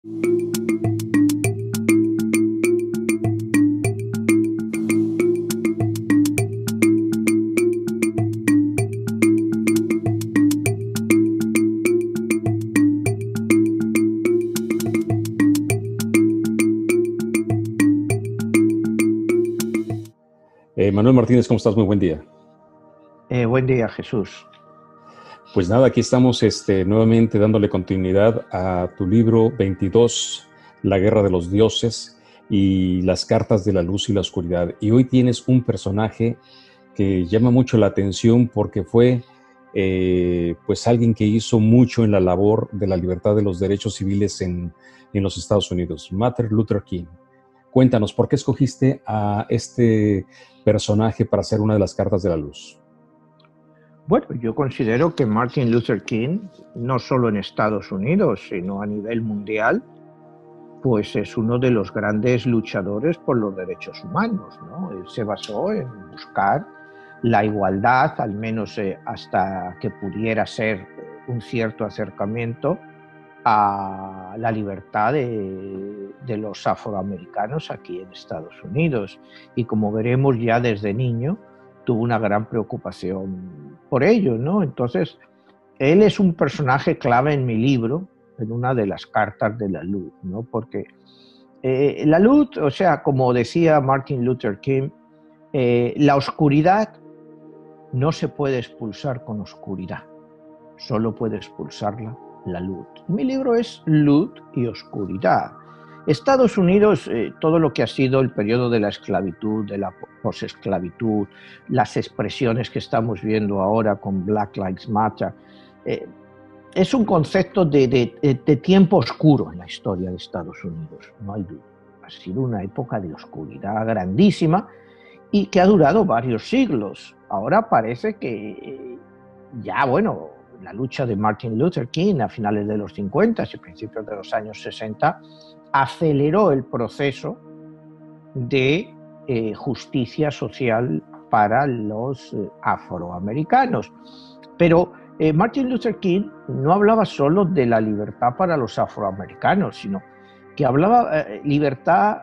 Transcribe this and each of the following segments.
Manuel Martínez, ¿cómo estás? Muy buen día. Buen día, Jesús. Pues nada, aquí estamos nuevamente dándole continuidad a tu libro 22, La Guerra de los Dioses y las cartas de la luz y la oscuridad. Y hoy tienes un personaje que llama mucho la atención porque fue pues alguien que hizo mucho en la labor de la libertad de los derechos civiles en los Estados Unidos, Martin Luther King. Cuéntanos, ¿por qué escogiste a este personaje para hacer una de las cartas de la luz? Bueno, yo considero que Martin Luther King, no solo en Estados Unidos, sino a nivel mundial, pues es uno de los grandes luchadores por los derechos humanos, ¿no? Él se basó en buscar la igualdad, al menos hasta que pudiera ser un cierto acercamiento a la libertad de los afroamericanos aquí en Estados Unidos. Y como veremos, ya desde niño tuvo una gran preocupación por ello, ¿no? Entonces, él es un personaje clave en mi libro, en una de las cartas de la luz, ¿no? Porque la luz, o sea, como decía Martin Luther King, la oscuridad no se puede expulsar con oscuridad, solo puede expulsarla la luz. Mi libro es Luz y Oscuridad. Estados Unidos, todo lo que ha sido el periodo de la esclavitud, de la posesclavitud, las expresiones que estamos viendo ahora con Black Lives Matter, es un concepto de tiempo oscuro en la historia de Estados Unidos, no hay duda. Ha sido una época de oscuridad grandísima y que ha durado varios siglos. Ahora parece que ya, bueno, la lucha de Martin Luther King a finales de los 50 y principios de los años 60 aceleró el proceso de justicia social para los afroamericanos. Pero Martin Luther King no hablaba solo de la libertad para los afroamericanos, sino que hablaba libertad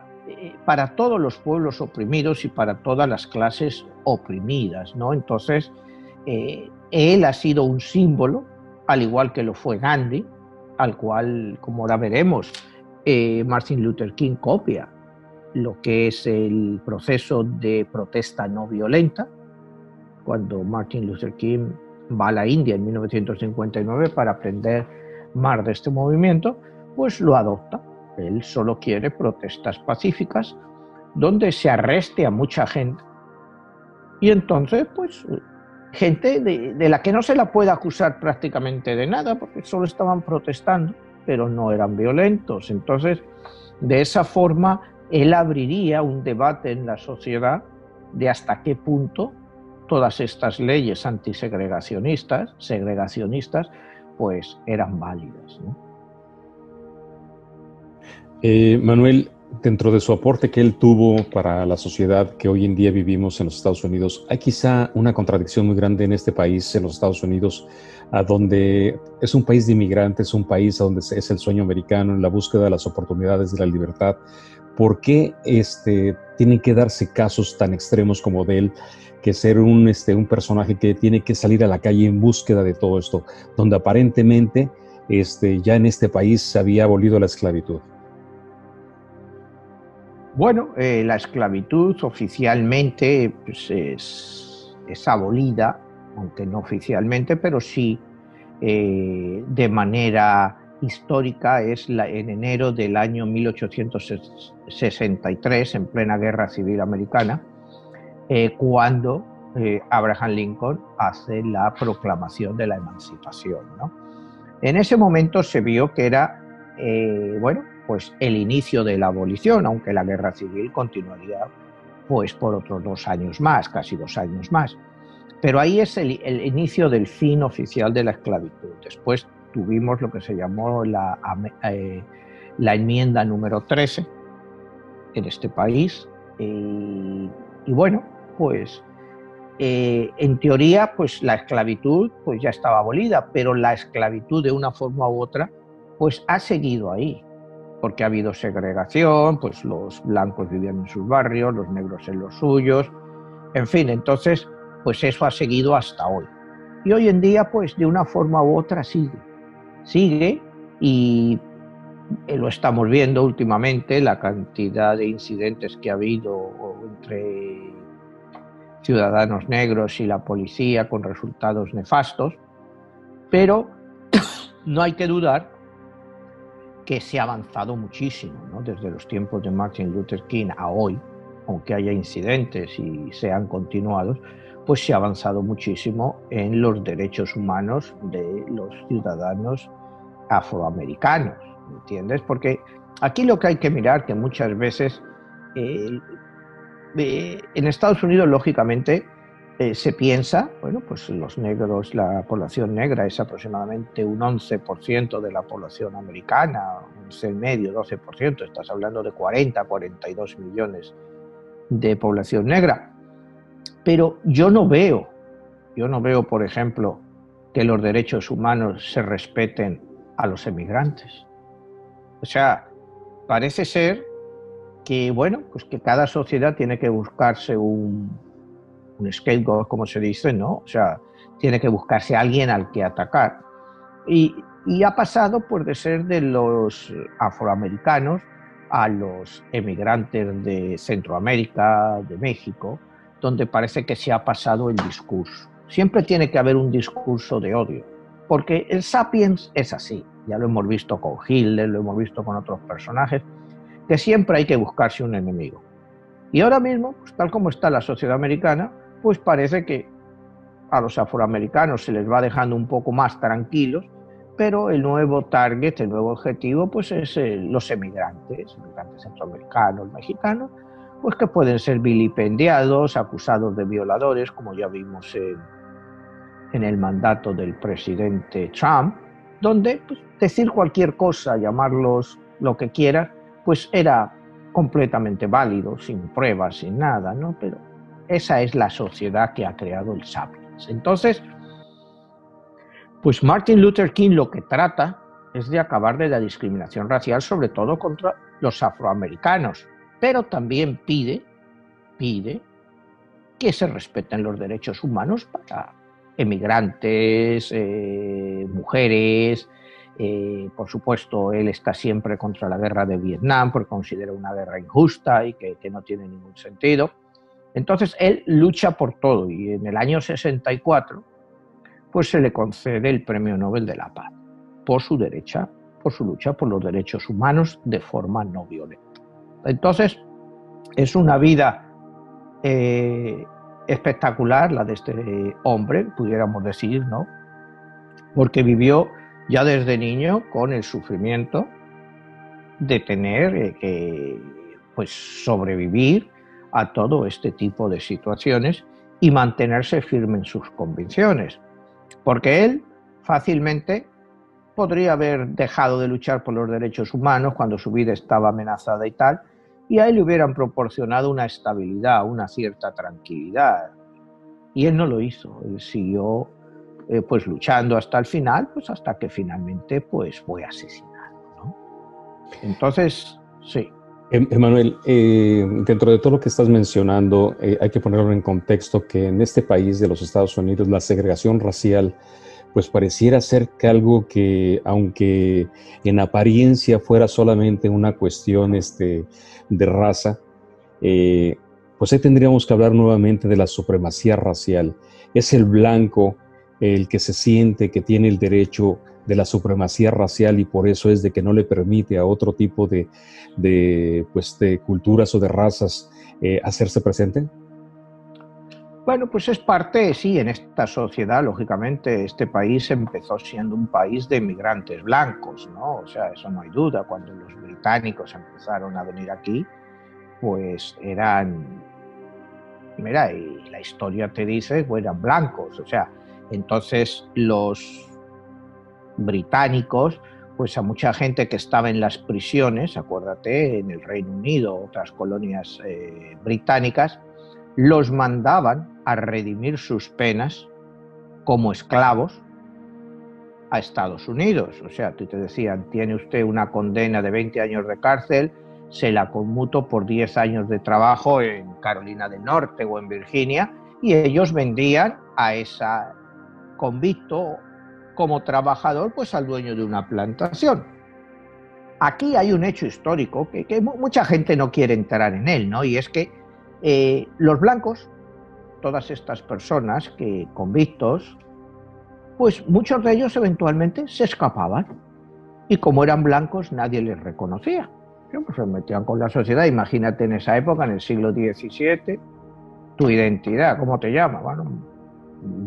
para todos los pueblos oprimidos y para todas las clases oprimidas, ¿no? Entonces, él ha sido un símbolo, al igual que lo fue Gandhi, al cual, como ahora veremos, Martin Luther King copia lo que es el proceso de protesta no violenta. Cuando Martin Luther King va a la India en 1959 para aprender más de este movimiento, pues lo adopta. Él solo quiere protestas pacíficas donde se arreste a mucha gente. Y entonces, pues, gente de la que no se la puede acusar prácticamente de nada, porque solo estaban protestando, pero no eran violentos. Entonces, de esa forma, él abriría un debate en la sociedad de hasta qué punto todas estas leyes antisegregacionistas, pues eran válidas, ¿no? Manuel, dentro de su aporte que él tuvo para la sociedad que hoy en día vivimos en los Estados Unidos, hay quizá una contradicción muy grande en este país, en los Estados Unidos, a donde es un país de inmigrantes, un país a donde es el sueño americano, en la búsqueda de las oportunidades de la libertad. ¿Por qué tienen que darse casos tan extremos como de él, que ser un personaje que tiene que salir a la calle en búsqueda de todo esto, donde aparentemente ya en este país se había abolido la esclavitud? Bueno, la esclavitud oficialmente pues, es abolida, aunque no oficialmente, pero sí de manera histórica es en enero del año 1863, en plena Guerra Civil Americana, cuando Abraham Lincoln hace la proclamación de la emancipación, ¿no? En ese momento se vio que era, bueno, pues el inicio de la abolición, aunque la guerra civil continuaría pues por otros 2 años más, casi 2 años más. Pero ahí es el inicio del fin oficial de la esclavitud. Después tuvimos lo que se llamó la enmienda número 13 en este país. Y bueno, pues en teoría pues la esclavitud pues ya estaba abolida, pero la esclavitud de una forma u otra pues ha seguido ahí. porque ha habido segregación, pues los blancos vivían en sus barrios, los negros en los suyos, en fin, entonces, pues eso ha seguido hasta hoy. Y hoy en día, pues de una forma u otra sigue y lo estamos viendo últimamente, la cantidad de incidentes que ha habido entre ciudadanos negros y la policía con resultados nefastos, pero no hay que dudar que se ha avanzado muchísimo, ¿no? Desde los tiempos de Martin Luther King a hoy, aunque haya incidentes y sean continuados, pues se ha avanzado muchísimo en los derechos humanos de los ciudadanos afroamericanos, ¿entiendes? Porque aquí lo que hay que mirar, que muchas veces en Estados Unidos, lógicamente, se piensa, bueno, pues los negros, la población negra es aproximadamente un 11% de la población americana, 11,5, 12%, estás hablando de 40, 42 millones de población negra. Pero yo no veo, por ejemplo, que los derechos humanos se respeten a los emigrantes. O sea, parece ser que, bueno, pues que cada sociedad tiene que buscarse un scapegoat, como se dice, ¿no? O sea, tiene que buscarse a alguien al que atacar. Y ha pasado pues de ser de los afroamericanos a los emigrantes de Centroamérica, de México, donde parece que se ha pasado el discurso. Siempre tiene que haber un discurso de odio, porque el Sapiens es así. Ya lo hemos visto con Hitler, lo hemos visto con otros personajes, que siempre hay que buscarse un enemigo. Y ahora mismo, pues, tal como está la sociedad americana, pues parece que a los afroamericanos se les va dejando un poco más tranquilos, pero el nuevo target, el nuevo objetivo, pues es los emigrantes centroamericanos, mexicanos, pues que pueden ser vilipendiados, acusados de violadores, como ya vimos en el mandato del presidente Trump, donde pues, decir cualquier cosa, llamarlos lo que quieras, pues era completamente válido, sin pruebas, sin nada, ¿no? Pero esa es la sociedad que ha creado el Sapiens. Entonces, pues Martin Luther King lo que trata es de acabar de la discriminación racial, sobre todo contra los afroamericanos, pero también pide que se respeten los derechos humanos para emigrantes, mujeres. Por supuesto, él está siempre contra la guerra de Vietnam porque considera una guerra injusta y que no tiene ningún sentido. Entonces, él lucha por todo y en el año 64 pues se le concede el Premio Nobel de la Paz por su lucha por los derechos humanos de forma no violenta. Entonces, es una vida espectacular la de este hombre, pudiéramos decir, ¿no? Porque vivió ya desde niño con el sufrimiento de tener que pues sobrevivir a todo este tipo de situaciones y mantenerse firme en sus convicciones. Porque él fácilmente podría haber dejado de luchar por los derechos humanos cuando su vida estaba amenazada y tal, y a él le hubieran proporcionado una estabilidad, una cierta tranquilidad. Y él no lo hizo, él siguió pues luchando hasta el final, pues hasta que finalmente pues fue asesinado, ¿no? Entonces, sí. Emanuel, dentro de todo lo que estás mencionando, hay que ponerlo en contexto que en este país de los Estados Unidos la segregación racial pues pareciera ser que algo que, aunque en apariencia fuera solamente una cuestión de raza, pues ahí tendríamos que hablar nuevamente de la supremacía racial. Es el blanco el que se siente que tiene el derecho de la supremacía racial y por eso es de que no le permite a otro tipo de culturas o de razas hacerse presente. Bueno, pues es parte, sí, en esta sociedad, lógicamente, este país empezó siendo un país de inmigrantes blancos, ¿no? O sea, eso no hay duda. Cuando los británicos empezaron a venir aquí, pues eran, mira, y la historia te dice, pues eran blancos, o sea, entonces los británicos, pues a mucha gente que estaba en las prisiones, acuérdate, en el Reino Unido, otras colonias británicas, los mandaban a redimir sus penas como esclavos a Estados Unidos. O sea, te decían, tiene usted una condena de 20 años de cárcel, se la conmuto por 10 años de trabajo en Carolina del Norte o en Virginia, y ellos vendían a ese convicto como trabajador pues al dueño de una plantación. Aquí hay un hecho histórico que mucha gente no quiere entrar en él, ¿no? Y es que los blancos, todas estas personas que convictos, pues muchos de ellos eventualmente se escapaban. Y como eran blancos, nadie les reconocía. Pues se metían con la sociedad. Imagínate en esa época, en el siglo XVII, tu identidad, ¿cómo te llamas? Bueno,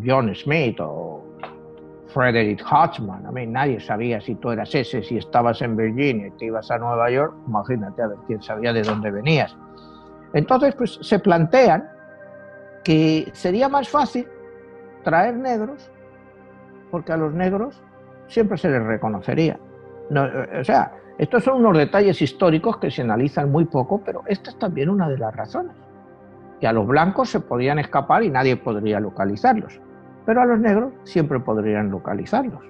John Smith o Frederick Hodgman. Nadie sabía si tú eras ese, si estabas en Virginia y te ibas a Nueva York. Imagínate a ver quién sabía de dónde venías. Entonces, pues se plantean que sería más fácil traer negros, porque a los negros siempre se les reconocería. No, o sea, estos son unos detalles históricos que se analizan muy poco, pero esta es también una de las razones. Que a los blancos se podían escapar y nadie podría localizarlos, pero a los negros siempre podrían localizarlos.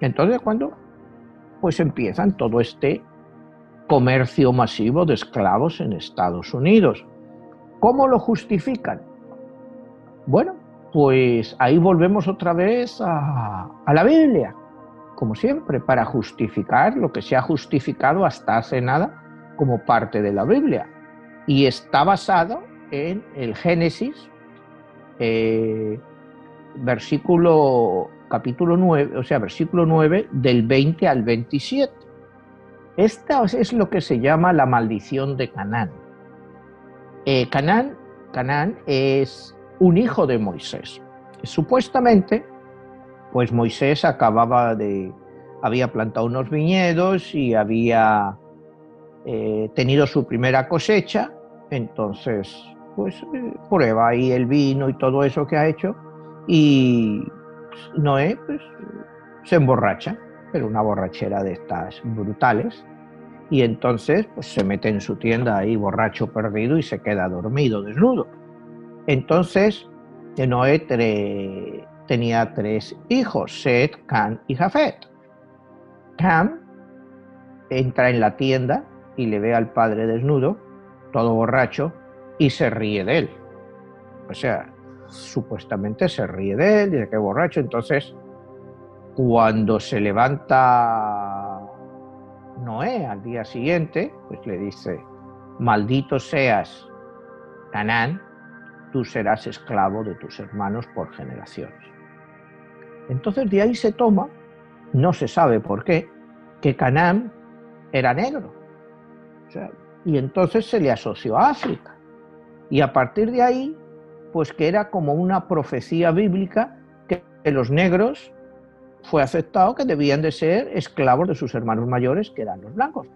Entonces, cuando pues empiezan todo este comercio masivo de esclavos en Estados Unidos. ¿Cómo lo justifican? Bueno, pues ahí volvemos otra vez a la Biblia, como siempre, para justificar lo que se ha justificado hasta hace nada como parte de la Biblia. Y está basado en el Génesis, capítulo 9, o sea, versículo 9, del 20 al 27. Esta es lo que se llama la maldición de Canaán. Canaán es un hijo de Moisés. Supuestamente, pues Moisés había plantado unos viñedos y había tenido su primera cosecha, entonces pues prueba ahí el vino y todo eso que ha hecho, y Noé pues se emborracha, pero una borrachera de estas brutales, y entonces pues se mete en su tienda ahí borracho perdido y se queda dormido, desnudo. Entonces Noé tenía 3 hijos, Set, Cam y Jafet. Cam entra en la tienda y le ve al padre desnudo, todo borracho, y se ríe de él. O sea, supuestamente se ríe de él, dice que es borracho. Entonces, cuando se levanta Noé al día siguiente, pues le dice: maldito seas, Canaán, tú serás esclavo de tus hermanos por generaciones. Entonces de ahí se toma, no se sabe por qué, que Canaán era negro. O sea, y entonces se le asoció a África. Y a partir de ahí, pues que era como una profecía bíblica que los negros fue aceptado que debían de ser esclavos de sus hermanos mayores, que eran los blancos.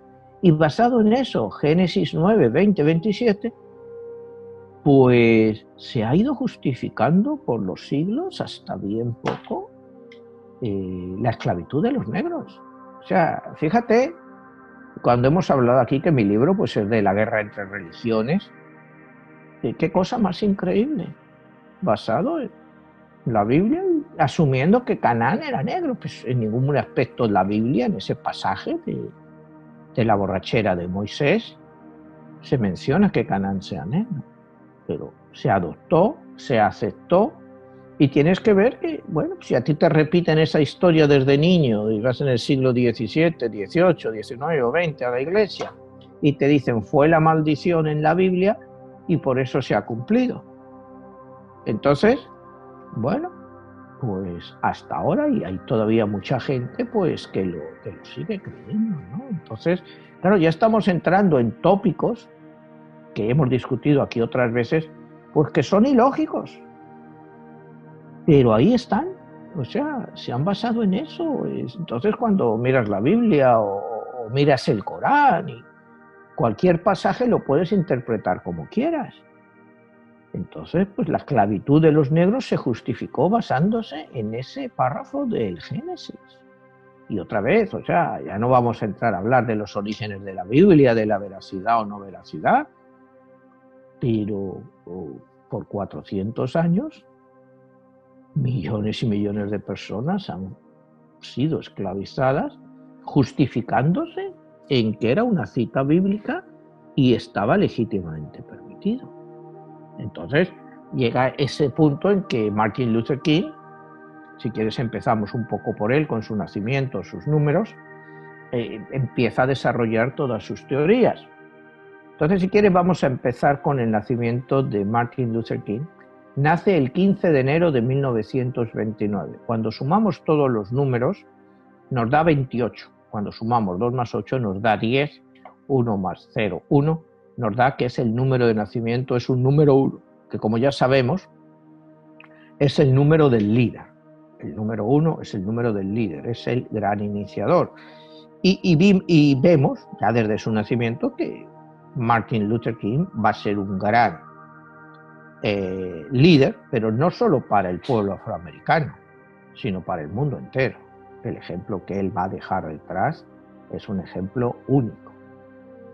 Y basado en eso, Génesis 9, 20, 27, pues se ha ido justificando por los siglos hasta bien poco la esclavitud de los negros. O sea, fíjate, cuando hemos hablado aquí que mi libro pues es de la guerra entre religiones, qué cosa más increíble, basado en la Biblia, asumiendo que Canaán era negro. Pues en ningún aspecto de la Biblia, en ese pasaje de la borrachera de Moisés, se menciona que Canaán sea negro, pero se adoptó, se aceptó. Y tienes que ver que, bueno, si a ti te repiten esa historia desde niño y vas en el siglo XVII, XVIII, XIX o XX a la iglesia y te dicen fue la maldición en la Biblia y por eso se ha cumplido. Entonces, bueno, pues hasta ahora, y hay todavía mucha gente pues que lo sigue creyendo, ¿no? Entonces, claro, ya estamos entrando en tópicos que hemos discutido aquí otras veces, pues que son ilógicos. Pero ahí están, o sea, se han basado en eso. Entonces, cuando miras la Biblia o miras el Corán, y cualquier pasaje lo puedes interpretar como quieras. Entonces, pues la esclavitud de los negros se justificó basándose en ese párrafo del Génesis. Y otra vez, o sea, ya no vamos a entrar a hablar de los orígenes de la Biblia, de la veracidad o no veracidad, pero por 400 años millones y millones de personas han sido esclavizadas, justificándose en que era una cita bíblica y estaba legítimamente permitido. Entonces llega ese punto en que Martin Luther King, si quieres empezamos un poco por él, con su nacimiento, sus números, empieza a desarrollar todas sus teorías. Entonces, si quieres, vamos a empezar con el nacimiento de Martin Luther King. Nace el 15 de enero de 1929. Cuando sumamos todos los números, nos da 28. Cuando sumamos 2 más 8, nos da 10. 1 más 0, 1. Nos da que es el número de nacimiento, es un número 1, que como ya sabemos, es el número del líder. El número 1 es el número del líder, es el gran iniciador. Y vemos, ya desde su nacimiento, que Martin Luther King va a ser un gran líder, pero no solo para el pueblo afroamericano, sino para el mundo entero. El ejemplo que él va a dejar detrás es un ejemplo único,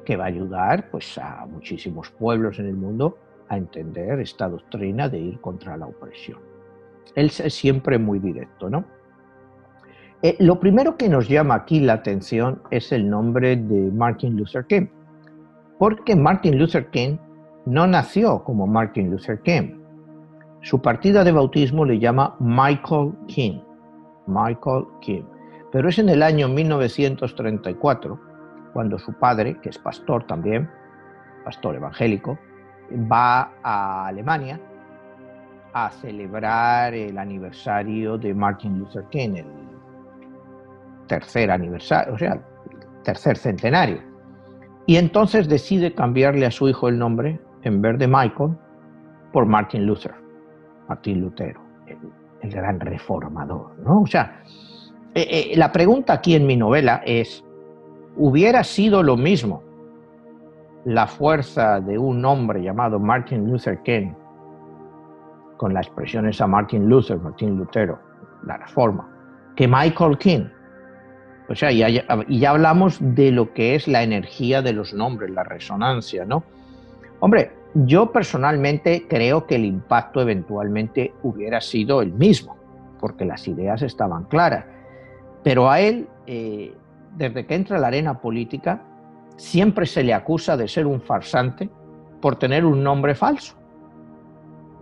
que va a ayudar pues, a muchísimos pueblos en el mundo a entender esta doctrina de ir contra la opresión. Él es siempre muy directo, ¿no? Lo primero que nos llama aquí la atención es el nombre de Martin Luther King, porque Martin Luther King no nació como Martin Luther King. Su partida de bautismo le llama Michael King. Michael King. Pero es en el año 1934 cuando su padre, que es pastor también, pastor evangélico, va a Alemania a celebrar el aniversario de Martin Luther King, el tercer aniversario, o sea, el tercer centenario. Y entonces decide cambiarle a su hijo el nombre, en vez de Michael, por Martin Luther, Martín Lutero, el gran reformador, ¿no? O sea, la pregunta aquí en mi novela es, ¿hubiera sido lo mismo la fuerza de un hombre llamado Martin Luther King, con la expresión esa Martin Luther, Martín Lutero, la reforma, que Michael King? O sea, y ya hablamos de lo que es la energía de los nombres, la resonancia, ¿no? Hombre, yo personalmente creo que el impacto eventualmente hubiera sido el mismo, porque las ideas estaban claras. Pero a él, desde que entra a la arena política, siempre se le acusa de ser un farsante por tener un nombre falso.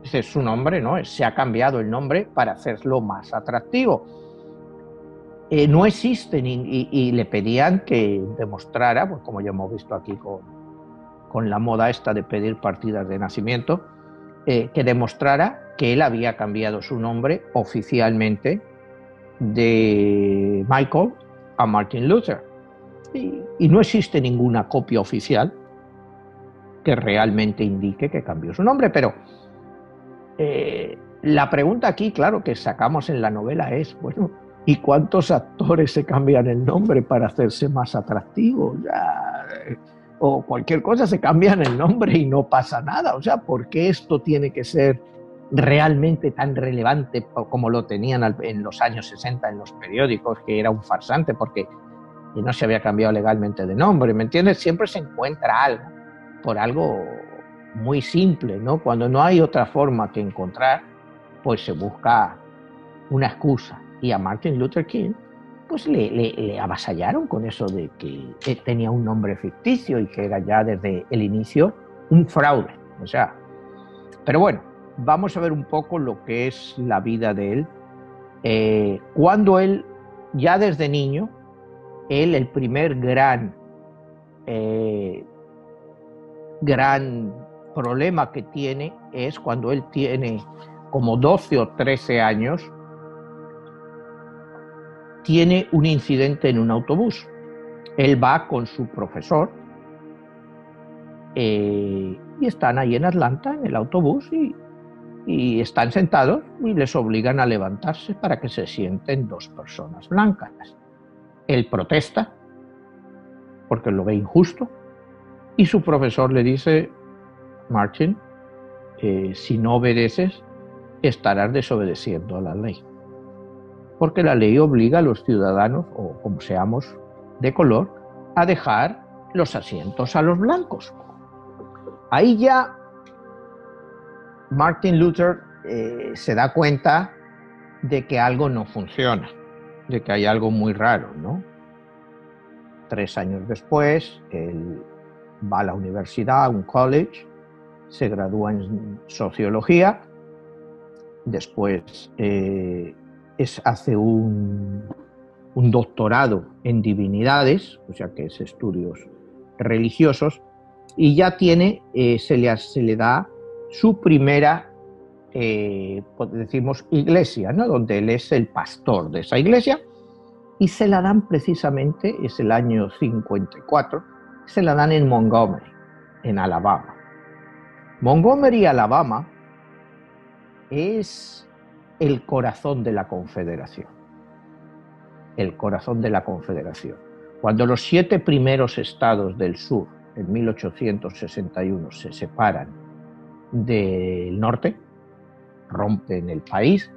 Ese es su nombre, ¿no? Se ha cambiado el nombre para hacerlo más atractivo. No existen y le pedían que demostrara, pues como ya hemos visto aquí con la moda esta de pedir partidas de nacimiento, que demostrara que él había cambiado su nombre oficialmente de Michael a Martin Luther. Y no existe ninguna copia oficial que realmente indique que cambió su nombre, pero la pregunta aquí, claro, que sacamos en la novela es, bueno, ¿y cuántos actores se cambian el nombre para hacerse más atractivos? O cualquier cosa se cambian el nombre y no pasa nada. O sea, ¿por qué esto tiene que ser realmente tan relevante como lo tenían en los años 60 en los periódicos, que era un farsante porque no se había cambiado legalmente de nombre? ¿Me entiendes? Siempre se encuentra algo, por algo muy simple, ¿no? Cuando no hay otra forma que encontrar, pues se busca una excusa. Y a Martin Luther King pues le avasallaron con eso de que tenía un nombre ficticio y que era ya desde el inicio un fraude. O sea, pero bueno, vamos a ver un poco lo que es la vida de él. Cuando él, ya desde niño, el primer gran problema que tiene es cuando él tiene como 12 o 13 años, tiene un incidente en un autobús. Él va con su profesor y están ahí en Atlanta en el autobús y están sentados y les obligan a levantarse para que se sienten dos personas blancas. Él protesta porque lo ve injusto y su profesor le dice: Martin, si no obedeces estarás desobedeciendo a la ley, porque la ley obliga a los ciudadanos, o como seamos de color, a dejar los asientos a los blancos. Ahí ya Martin Luther se da cuenta de que algo no funciona. de que hay algo muy raro, ¿no? 3 años después, él va a la universidad, a un college, se gradúa en sociología, después hace un doctorado en divinidades, o sea que es estudios religiosos, y ya tiene, se le da su primera, decimos, iglesia, ¿no? Donde él es el pastor de esa iglesia, y se la dan precisamente, es el año 54, se la dan en Montgomery, en Alabama. Montgomery, Alabama, es el corazón de la Confederación. El corazón de la Confederación. Cuando los 7 primeros estados del sur, en 1861, se separan del norte, rompen el país,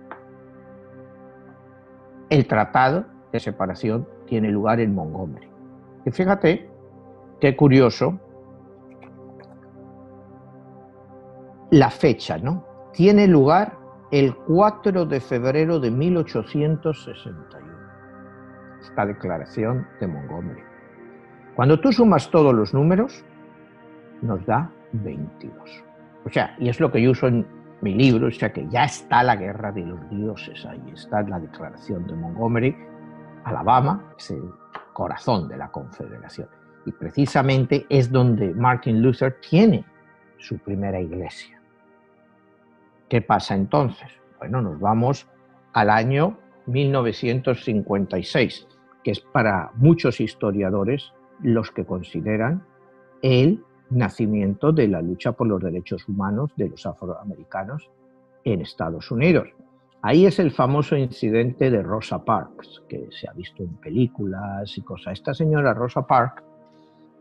el tratado de separación tiene lugar en Montgomery. Y fíjate qué curioso la fecha, ¿no? Tiene lugar el 4 de febrero de 1861, esta declaración de Montgomery. Cuando tú sumas todos los números, nos da 22. O sea, y es lo que yo uso en mi libro, o sea que ya está la guerra de los dioses ahí, está la declaración de Montgomery. Alabama es el corazón de la Confederación. Y precisamente es donde Martin Luther tiene su primera iglesia. ¿Qué pasa entonces? Bueno, nos vamos al año 1956, que es para muchos historiadores los que consideran el nacimiento de la lucha por los derechos humanos de los afroamericanos en Estados Unidos. Ahí es el famoso incidente de Rosa Parks, que se ha visto en películas y cosas. Esta señora Rosa Parks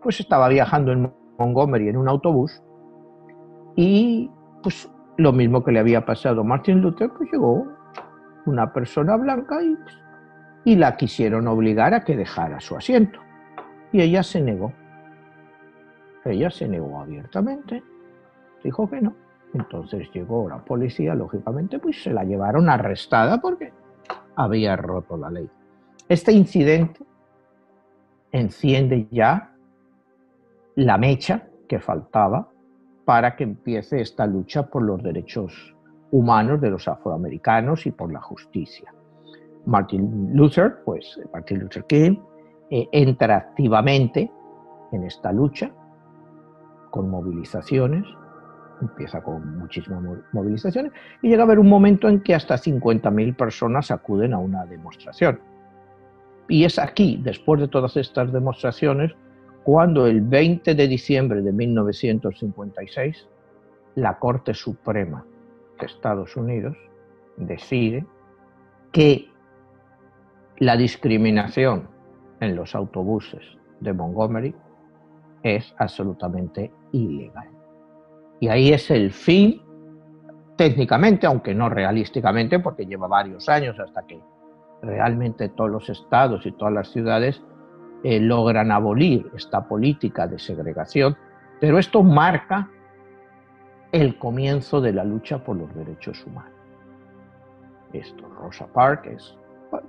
pues estaba viajando en Montgomery en un autobús y pues lo mismo que le había pasado a Martin Luther, pues llegó una persona blanca y la quisieron obligar a que dejara su asiento. Y ella se negó. Ella se negó abiertamente, dijo que no. Entonces llegó la policía, lógicamente, pues se la llevaron arrestada porque había roto la ley. Este incidente enciende ya la mecha que faltaba para que empiece esta lucha por los derechos humanos de los afroamericanos y por la justicia. Martin Luther King, entra activamente en esta lucha con movilizaciones, empieza con muchísimas movilizaciones y llega a haber un momento en que hasta 50.000 personas acuden a una demostración. Y es aquí, después de todas estas demostraciones, cuando el 20 de diciembre de 1956 la Corte Suprema de Estados Unidos decide que la discriminación en los autobuses de Montgomery es absolutamente ilegal. Y ahí es el fin, técnicamente, aunque no realísticamente, porque lleva varios años hasta que realmente todos los estados y todas las ciudades logran abolir esta política de segregación, pero esto marca el comienzo de la lucha por los derechos humanos. Esto, Rosa Parks es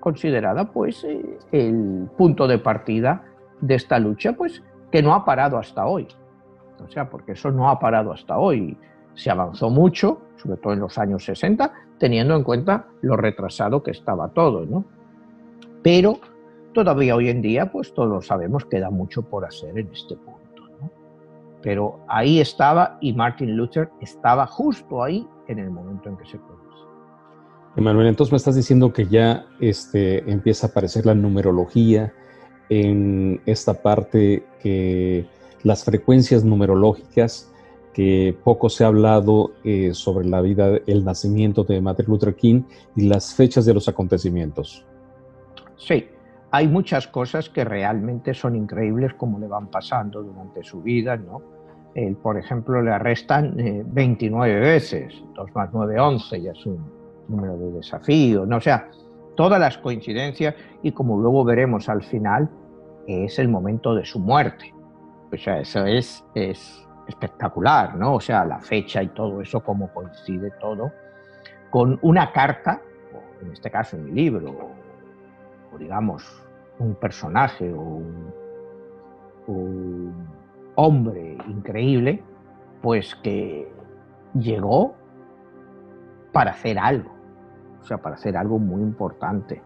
considerada pues el punto de partida de esta lucha, pues que no ha parado hasta hoy. O sea, porque eso no ha parado hasta hoy. Se avanzó mucho, sobre todo en los años 60, teniendo en cuenta lo retrasado que estaba todo, ¿no? Pero todavía hoy en día, pues todos sabemos, queda mucho por hacer en este punto, ¿no? Pero ahí estaba, y Martin Luther estaba justo ahí en el momento en que se produce. Emanuel, entonces me estás diciendo que ya empieza a aparecer la numerología en esta parte, que las frecuencias numerológicas, que poco se ha hablado sobre la vida, el nacimiento de Martin Luther King y las fechas de los acontecimientos. Sí, hay muchas cosas que realmente son increíbles como le van pasando durante su vida, ¿no? Él, por ejemplo, le arrestan 29 veces, 2 más 9, 11, ya es un número de desafío, ¿no? O sea, todas las coincidencias, y como luego veremos al final, es el momento de su muerte. O sea, eso es espectacular, ¿no? O sea, la fecha y todo eso, cómo coincide todo, con una carta, en este caso en mi libro, digamos, un personaje o un hombre increíble, pues que llegó para hacer algo, o sea, para hacer algo muy importante.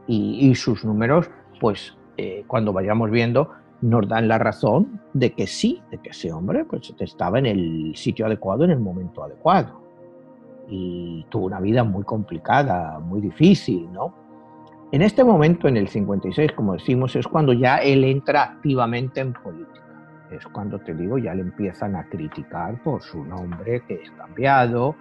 Y sus números, pues cuando vayamos viendo, nos dan la razón de que sí, de que ese hombre pues estaba en el sitio adecuado, en el momento adecuado. Y tuvo una vida muy complicada, muy difícil, ¿no? En este momento, en el 56, como decimos, es cuando ya él entra activamente en política. Es cuando, te digo, ya le empiezan a criticar por su nombre, que es cambiado.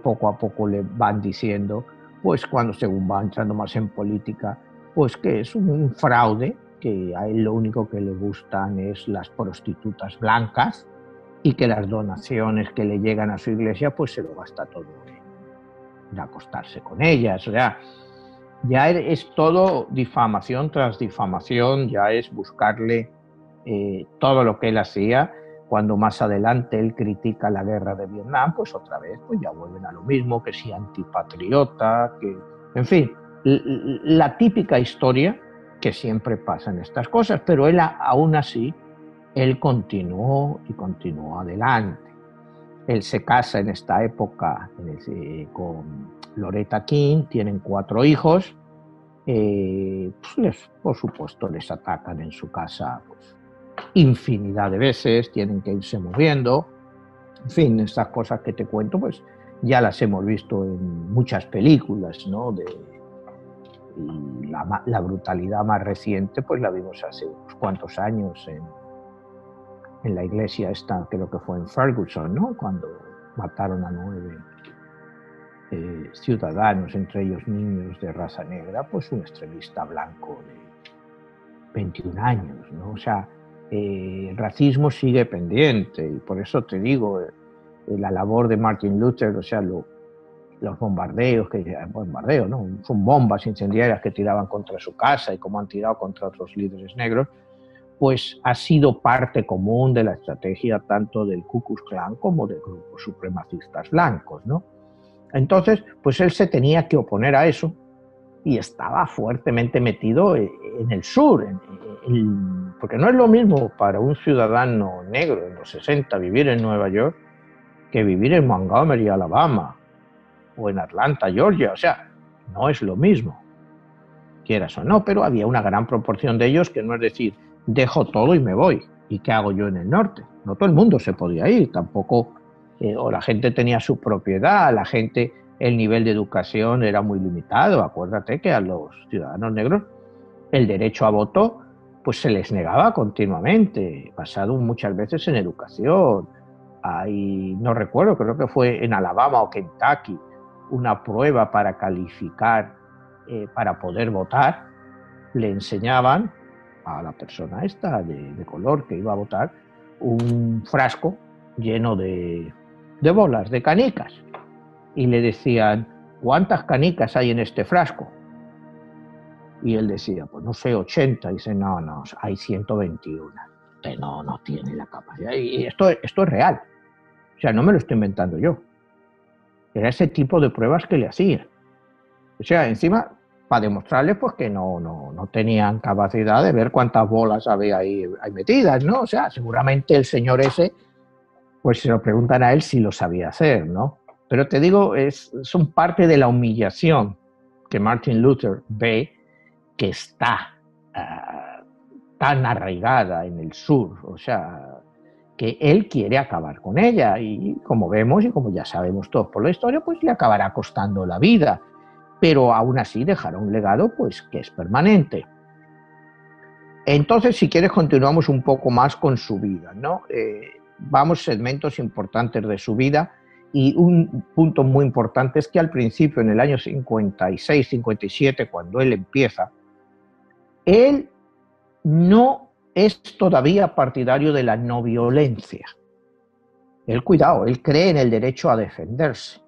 Poco a poco le van diciendo, pues cuando según va entrando más en política, pues que es un fraude, que a él lo único que le gustan es las prostitutas blancas y que las donaciones que le llegan a su iglesia, pues se lo gasta todo en acostarse con ellas. O sea, ya es todo difamación tras difamación, ya es buscarle todo lo que él hacía. Cuando más adelante él critica la guerra de Vietnam, pues otra vez pues ya vuelven a lo mismo, que si antipatriota, que, en fin, la típica historia que siempre pasa en estas cosas, pero él aún así, él continuó y continuó adelante. Él se casa en esta época con Loretta King, tienen 4 hijos, pues por supuesto les atacan en su casa pues, infinidad de veces, tienen que irse moviendo, en fin, estas cosas que te cuento pues ya las hemos visto en muchas películas, ¿no? Y la brutalidad más reciente pues la vimos hace unos cuantos años en la iglesia esta, creo que fue en Ferguson, ¿no? Cuando mataron a 9 ciudadanos, entre ellos niños de raza negra, pues un extremista blanco de 21 años, ¿no? O sea, el racismo sigue pendiente y por eso te digo, la labor de Martin Luther, o sea, los bombardeos, ¿no? Son bombas incendiarias que tiraban contra su casa y como han tirado contra otros líderes negros, pues ha sido parte común de la estrategia tanto del Ku Klux Klan como de grupos supremacistas blancos, ¿no? Entonces, pues él se tenía que oponer a eso y estaba fuertemente metido en el sur, porque no es lo mismo para un ciudadano negro en los 60 vivir en Nueva York que vivir en Montgomery, Alabama, o en Atlanta, Georgia. O sea, no es lo mismo, quieras o no, pero había una gran proporción de ellos que no es decir, dejo todo y me voy, ¿y qué hago yo en el norte? No todo el mundo se podía ir, tampoco, o la gente tenía su propiedad, la gente, el nivel de educación era muy limitado. Acuérdate que a los ciudadanos negros el derecho a voto pues se les negaba continuamente, basado muchas veces en educación. No recuerdo, creo que fue en Alabama o Kentucky, una prueba para calificar, para poder votar. Le enseñaban a la persona esta de color que iba a votar un frasco lleno de bolas, de canicas, y le decían, ¿cuántas canicas hay en este frasco? Y él decía, pues no sé, 80. Y dice, no, hay 121. Pero no tiene la capacidad. Y esto es real. O sea, no me lo estoy inventando yo. Era ese tipo de pruebas que le hacían. O sea, encima, para demostrarles pues que no tenían capacidad de ver cuántas bolas había ahí metidas, ¿no? O sea, seguramente el señor ese, pues se lo preguntan a él si lo sabía hacer, ¿no? Pero te digo, son parte de la humillación que Martin Luther ve que está tan arraigada en el sur, o sea, que él quiere acabar con ella y como vemos y como ya sabemos todos por la historia, pues le acabará costando la vida, pero aún así dejará un legado pues que es permanente. Entonces, si quieres, continuamos un poco más con su vida, ¿no? Vamos segmentos importantes de su vida y un punto muy importante es que al principio, en el año 56, 57, cuando él empieza, él no es todavía partidario de la no violencia. Él, cuidado, él cree en el derecho a defenderse.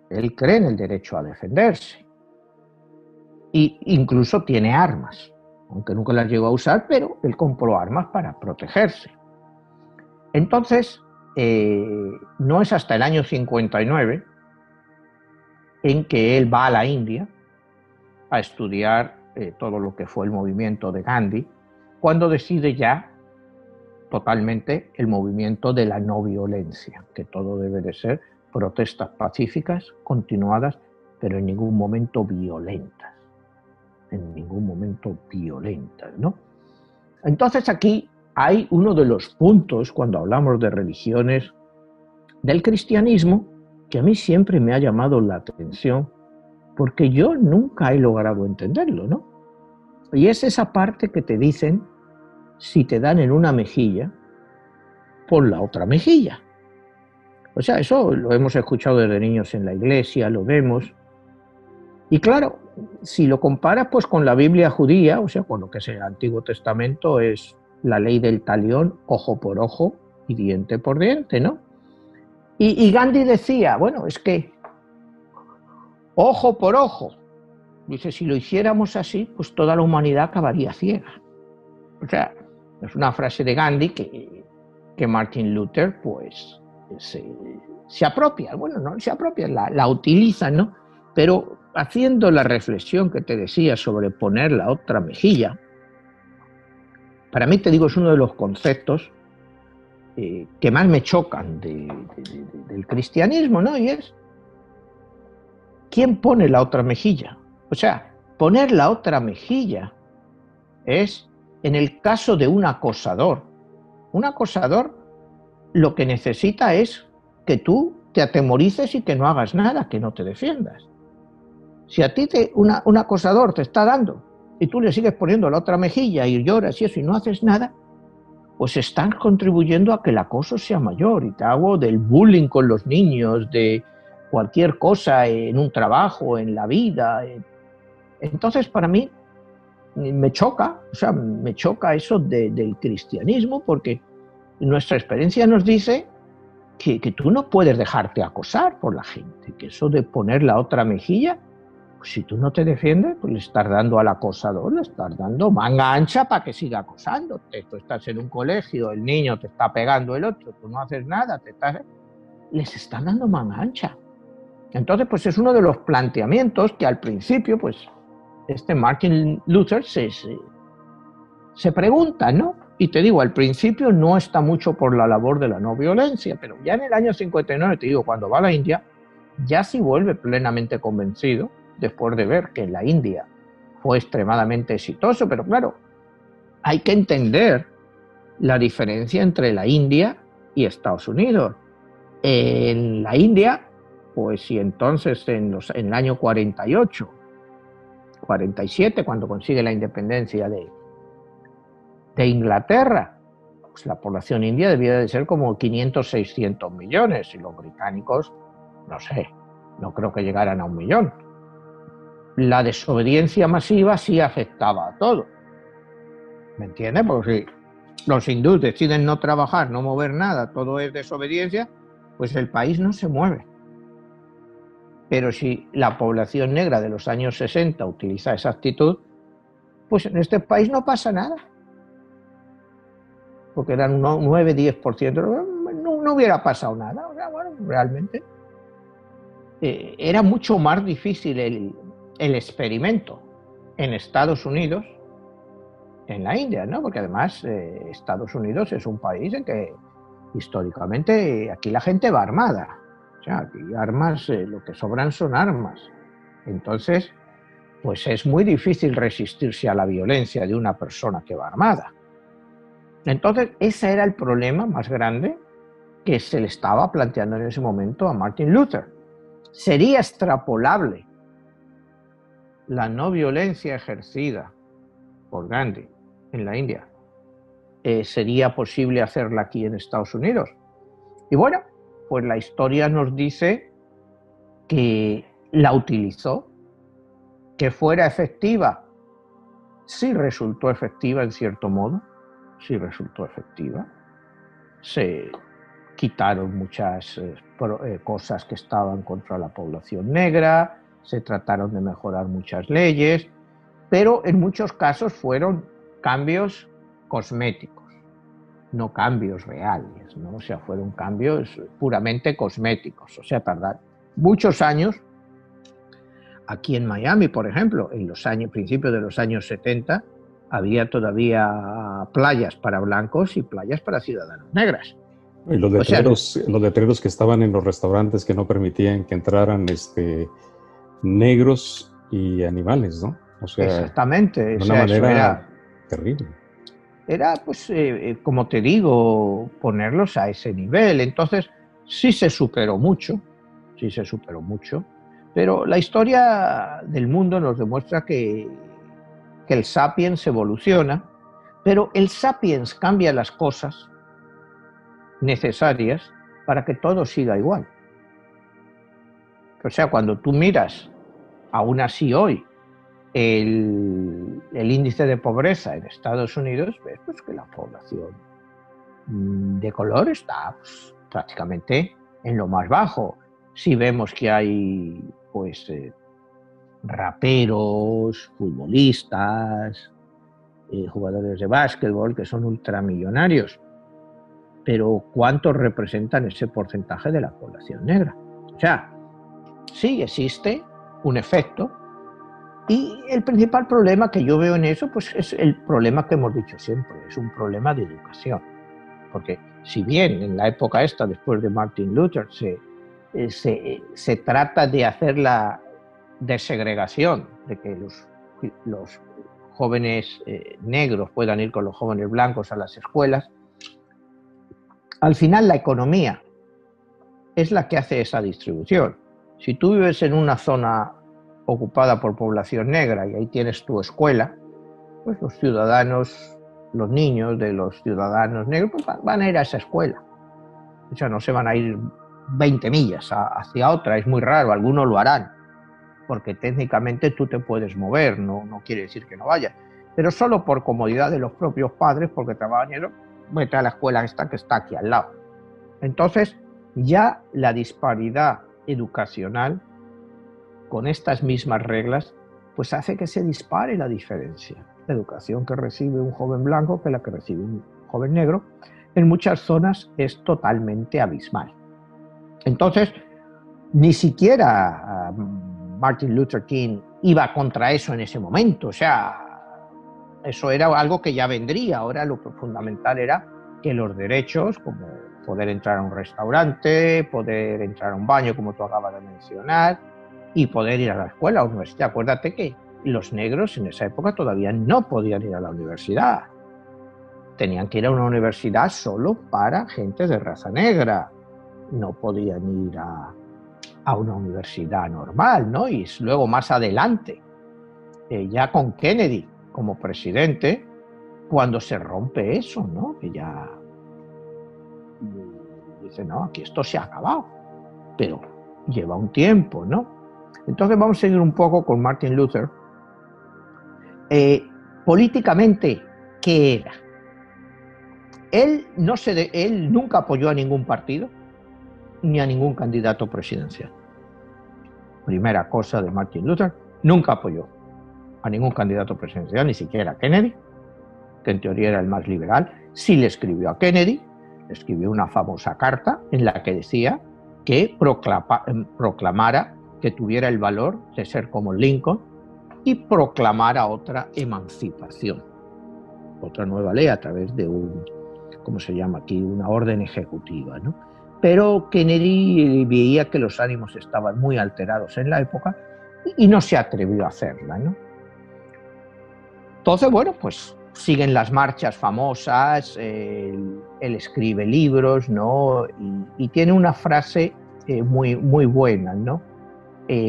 Él cree en el derecho a defenderse. E incluso tiene armas, aunque nunca las llegó a usar, pero él compró armas para protegerse. Entonces, no es hasta el año 59 en que él va a la India a estudiar todo lo que fue el movimiento de Gandhi, cuando decide ya totalmente el movimiento de la no violencia, que todo debe de ser protestas pacíficas, continuadas, pero en ningún momento violentas. En ningún momento violentas, ¿no? Entonces aquí hay uno de los puntos, cuando hablamos de religiones del cristianismo, que a mí siempre me ha llamado la atención, porque yo nunca he logrado entenderlo, ¿no? Y es esa parte que te dicen, si te dan en una mejilla, pon la otra mejilla. O sea, eso lo hemos escuchado desde niños en la iglesia, lo vemos. Y claro, si lo comparas pues con la Biblia judía, o sea, con lo que es el Antiguo Testamento, es la ley del talión, ojo por ojo y diente por diente, ¿no? Y Gandhi decía, bueno, es que ojo por ojo. Dice, si lo hiciéramos así, pues toda la humanidad acabaría ciega. O sea, es una frase de Gandhi que Martin Luther, pues, se apropia. Bueno, no se apropia, la utiliza, ¿no? Pero haciendo la reflexión que te decía sobre poner la otra mejilla, para mí, te digo, es uno de los conceptos que más me chocan del cristianismo, ¿no? Y es, ¿quién pone la otra mejilla? O sea, poner la otra mejilla es, en el caso de un acosador lo que necesita es que tú te atemorices y que no hagas nada, que no te defiendas. Si a ti un acosador te está dando y tú le sigues poniendo la otra mejilla y lloras y eso y no haces nada, pues estás contribuyendo a que el acoso sea mayor. Y te hago del bullying con los niños, de cualquier cosa en un trabajo, en la vida. Entonces, para mí, me choca eso del cristianismo, porque nuestra experiencia nos dice que tú no puedes dejarte acosar por la gente, que eso de poner la otra mejilla, pues si tú no te defiendes, pues le estás dando al acosador, le estás dando manga ancha para que siga acosándote. Tú estás en un colegio, el niño te está pegando el otro, tú no haces nada, les están dando manga ancha. Entonces, pues es uno de los planteamientos que al principio, pues, Martin Luther se pregunta, ¿no? Y te digo, al principio no está mucho por la labor de la no violencia, pero ya en el año 59, te digo, cuando va a la India, ya sí vuelve plenamente convencido, después de ver que en la India fue extremadamente exitoso, pero claro, hay que entender la diferencia entre la India y Estados Unidos. En la India, pues si entonces en el año 48, 47, cuando consigue la independencia de Inglaterra, pues la población india debía de ser como 500, 600 millones, y los británicos, no sé, no creo que llegaran a 1 millón. La desobediencia masiva sí afectaba a todo. ¿Me entiendes? Porque si los hindúes deciden no trabajar, no mover nada, todo es desobediencia, pues el país no se mueve. Pero si la población negra de los años 60 utiliza esa actitud, pues en este país no pasa nada. Porque eran 9-10%, no hubiera pasado nada. O sea, bueno, realmente era mucho más difícil el experimento en Estados Unidos, en la India, ¿no? Porque además Estados Unidos es un país en que históricamente aquí la gente va armada. O sea, aquí armas, lo que sobran son armas. Entonces, pues es muy difícil resistirse a la violencia de una persona que va armada. Entonces, ese era el problema más grande que se le estaba planteando en ese momento a Martin Luther. ¿Sería extrapolable la no violencia ejercida por Gandhi en la India? ¿Sería posible hacerla aquí en Estados Unidos? Y bueno, pues la historia nos dice que la utilizó, que fuera efectiva. Sí resultó efectiva en cierto modo, sí resultó efectiva. Se quitaron muchas cosas que estaban contra la población negra, se trataron de mejorar muchas leyes, pero en muchos casos fueron cambios cosméticos, no cambios reales, ¿no? O sea, fueron cambios puramente cosméticos, o sea, tardar muchos años Aquí en Miami, por ejemplo, en los principios de los años 70, había todavía playas para blancos y playas para ciudadanos negras. Y los letreros que estaban en los restaurantes que no permitían que entraran negros y animales, ¿no? O sea, exactamente, de una manera terrible. Era, pues, como te digo, ponerlos a ese nivel. Entonces, sí se superó mucho, pero la historia del mundo nos demuestra que el sapiens evoluciona, pero el sapiens cambia las cosas necesarias para que todo siga igual. O sea, cuando tú miras, aún así hoy, el índice de pobreza en Estados Unidos, ves pues, que la población de color está pues, prácticamente en lo más bajo. Si vemos que hay pues raperos, futbolistas, jugadores de básquetbol que son ultramillonarios, pero ¿cuántos representan ese porcentaje de la población negra? O sea, sí existe un efecto, y el principal problema que yo veo en eso pues es el problema que hemos dicho siempre, es un problema de educación. Porque si bien en la época esta, después de Martin Luther, se trata de hacer la desegregación, de que los jóvenes negros puedan ir con los jóvenes blancos a las escuelas, al final la economía es la que hace esa distribución. Si tú vives en una zona ocupada por población negra y ahí tienes tu escuela, pues los ciudadanos, los niños de los ciudadanos negros pues van a ir a esa escuela. O sea, no se van a ir 20 millas hacia otra, es muy raro, algunos lo harán, porque técnicamente tú te puedes mover, no quiere decir que no vayas, pero solo por comodidad de los propios padres, porque trabajan en vete a la escuela esta que está aquí al lado. Entonces, ya la disparidad educacional con estas mismas reglas, pues hace que se dispare la diferencia. La educación que recibe un joven blanco que la que recibe un joven negro, en muchas zonas es totalmente abismal. Entonces, ni siquiera Martin Luther King iba contra eso en ese momento, o sea, eso era algo que ya vendría. Ahora lo fundamental era que los derechos, como poder entrar a un restaurante, poder entrar a un baño, como tú acabas de mencionar, y poder ir a la escuela, a la universidad. Acuérdate que los negros en esa época todavía no podían ir a la universidad. Tenían que ir a una universidad solo para gente de raza negra. No podían ir a una universidad normal, ¿no? Y luego más adelante, ya con Kennedy como presidente, cuando se rompe eso, ¿no? Que ya dice, no, aquí esto se ha acabado. Pero lleva un tiempo, ¿no? Entonces vamos a seguir un poco con Martin Luther. Políticamente, ¿qué era? Él nunca apoyó a ningún partido ni a ningún candidato presidencial. Primera cosa de Martin Luther, nunca apoyó a ningún candidato presidencial, ni siquiera a Kennedy, que en teoría era el más liberal. Sí le escribió a Kennedy, le escribió una famosa carta en la que decía que proclamara que tuviera el valor de ser como Lincoln y proclamara otra emancipación, otra nueva ley a través de ¿cómo se llama aquí? Una orden ejecutiva, ¿no? Pero Kennedy veía que los ánimos estaban muy alterados en la época y no se atrevió a hacerla, ¿no? Entonces, bueno, pues siguen las marchas famosas, él escribe libros, ¿no? Y tiene una frase muy, muy buena, ¿no?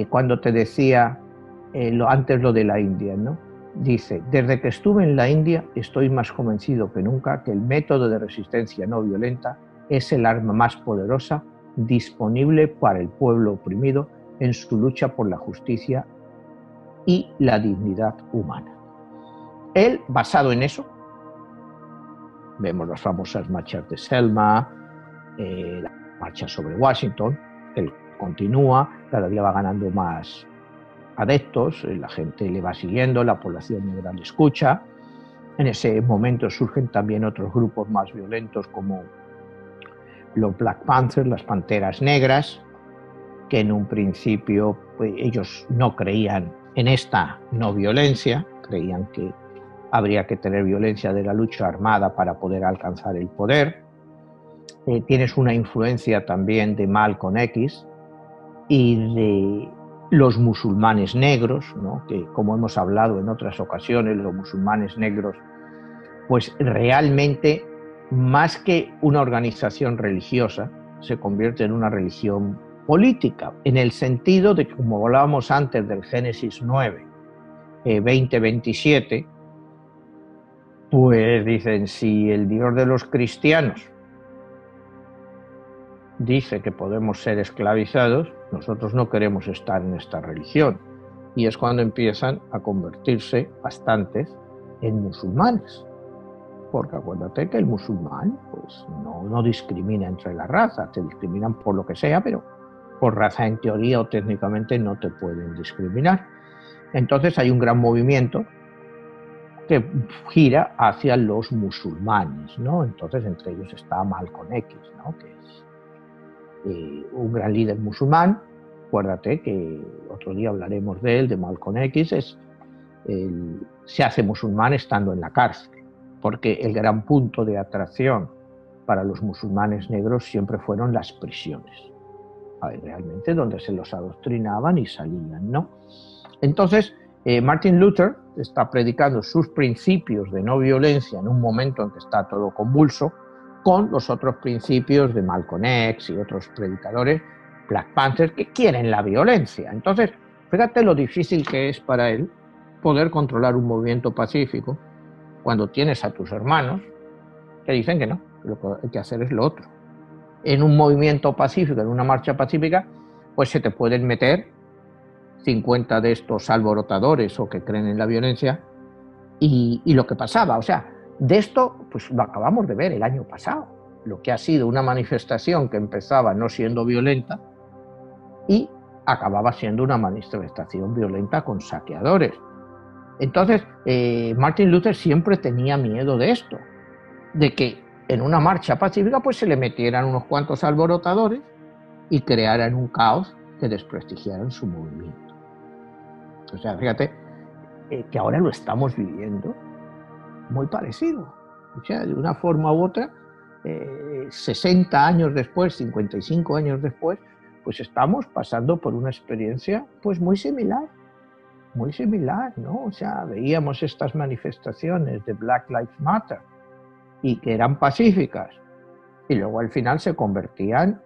Cuando te decía antes lo de la India, ¿no? Dice, desde que estuve en la India estoy más convencido que nunca que el método de resistencia no violenta es el arma más poderosa disponible para el pueblo oprimido en su lucha por la justicia y la dignidad humana. Él, basado en eso, vemos las famosas marchas de Selma, la marcha sobre Washington, él continúa, cada día va ganando más adeptos, la gente le va siguiendo, la población negra le escucha. En ese momento surgen también otros grupos más violentos como los Black Panthers, las Panteras Negras, que en un principio pues, ellos no creían en esta no violencia, creían que habría que tener violencia de la lucha armada para poder alcanzar el poder. Tienes una influencia también de Malcolm X y de los musulmanes negros, ¿no? Que como hemos hablado en otras ocasiones, los musulmanes negros, pues realmente más que una organización religiosa, se convierte en una religión política, en el sentido de que, como hablábamos antes del Génesis 9, 20-27, pues dicen, si el Dios de los cristianos dice que podemos ser esclavizados, nosotros no queremos estar en esta religión. Y es cuando empiezan a convertirse bastantes en musulmanes. Porque acuérdate que el musulmán pues, no discrimina entre las razas, te discriminan por lo que sea, pero por raza en teoría o técnicamente no te pueden discriminar. Entonces hay un gran movimiento que gira hacia los musulmanes, ¿no? Entonces entre ellos está Malcolm X, ¿no? Que es un gran líder musulmán. Acuérdate que otro día hablaremos de él, de Malcolm X, se hace musulmán estando en la cárcel, porque el gran punto de atracción para los musulmanes negros siempre fueron las prisiones, realmente donde se los adoctrinaban y salían, ¿no? Entonces, Martin Luther está predicando sus principios de no violencia en un momento en que está todo convulso, con los otros principios de Malcolm X y otros predicadores, Black Panther, que quieren la violencia. Entonces, fíjate lo difícil que es para él poder controlar un movimiento pacífico cuando tienes a tus hermanos que dicen que no, lo que hay que hacer es lo otro. En un movimiento pacífico, en una marcha pacífica, pues se te pueden meter 50 de estos alborotadores o que creen en la violencia y lo que pasaba, o sea, de esto pues lo acabamos de ver el año pasado, lo que ha sido una manifestación que empezaba no siendo violenta y acababa siendo una manifestación violenta con saqueadores. Entonces, Martin Luther siempre tenía miedo de esto, de que en una marcha pacífica pues se le metieran unos cuantos alborotadores y crearan un caos que desprestigiaran su movimiento. O sea, fíjate que ahora lo estamos viviendo muy parecido. O sea, de una forma u otra, 60 años después, 55 años después, pues estamos pasando por una experiencia pues muy similar, ¿no? O sea, veíamos estas manifestaciones de Black Lives Matter y que eran pacíficas y luego al final se convertían,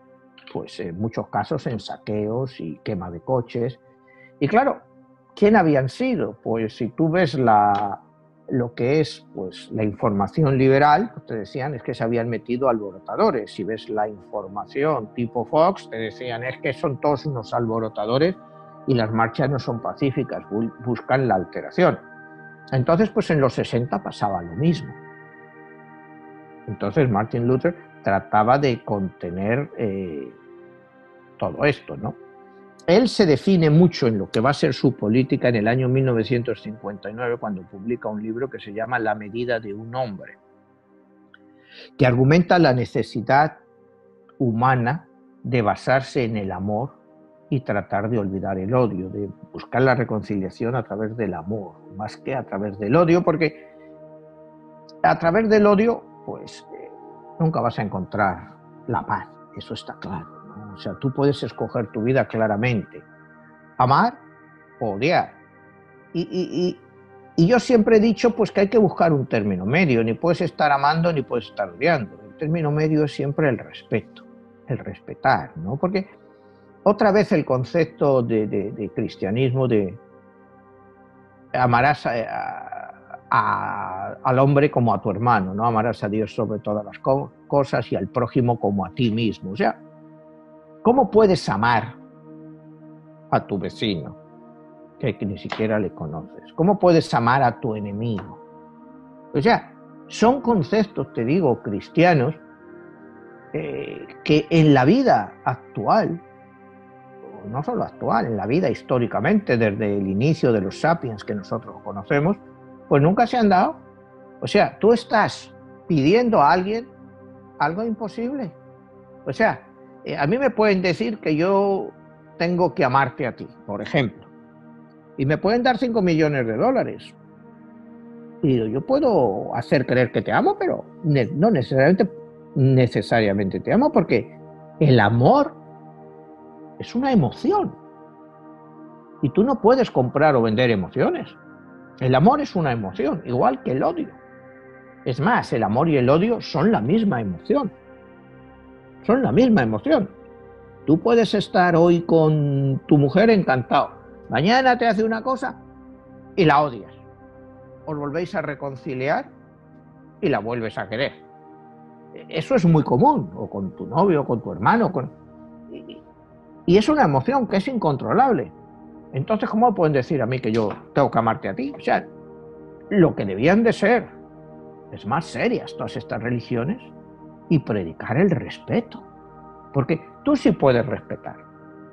pues en muchos casos, en saqueos y quema de coches. Y claro, ¿quién habían sido? Pues si tú ves lo que es pues, la información liberal, pues te decían es que se habían metido alborotadores. Si ves la información tipo Fox, te decían es que son todos unos alborotadores y las marchas no son pacíficas, buscan la alteración. Entonces, pues en los 60 pasaba lo mismo. Entonces Martin Luther trataba de contener todo esto, ¿no? Él se define mucho en lo que va a ser su política en el año 1959, cuando publica un libro que se llama La medida de un hombre, que argumenta la necesidad humana de basarse en el amor y tratar de olvidar el odio, de buscar la reconciliación a través del amor, más que a través del odio, porque a través del odio, pues nunca vas a encontrar la paz, eso está claro, ¿no? O sea, tú puedes escoger tu vida claramente, amar o odiar. Y yo siempre he dicho pues que hay que buscar un término medio, ni puedes estar amando ni puedes estar odiando. El término medio es siempre el respeto, el respetar, ¿no? Porque otra vez el concepto de cristianismo de amarás al hombre como a tu hermano, ¿no? Amarás a Dios sobre todas las cosas y al prójimo como a ti mismo. O sea, ¿cómo puedes amar a tu vecino que ni siquiera le conoces? ¿Cómo puedes amar a tu enemigo? O sea, son conceptos, te digo, cristianos, que en la vida actual, no solo actual, en la vida históricamente, desde el inicio de los sapiens que nosotros conocemos, pues nunca se han dado. O sea, tú estás pidiendo a alguien algo imposible. O sea, a mí me pueden decir que yo tengo que amarte a ti, por ejemplo, y me pueden dar 5 millones de dólares. Y digo, yo puedo hacer creer que te amo, pero no necesariamente te amo, porque el amor es una emoción. Y tú no puedes comprar o vender emociones. El amor es una emoción, igual que el odio. Es más, el amor y el odio son la misma emoción. Son la misma emoción. Tú puedes estar hoy con tu mujer encantado. Mañana te hace una cosa y la odias. Os volvéis a reconciliar y la vuelves a querer. Eso es muy común, o con tu novio, o con tu hermano. Y es una emoción que es incontrolable. Entonces, ¿cómo pueden decir a mí que yo tengo que amarte a ti? O sea, lo que debían de ser es más serias todas estas religiones y predicar el respeto. Porque tú sí puedes respetar.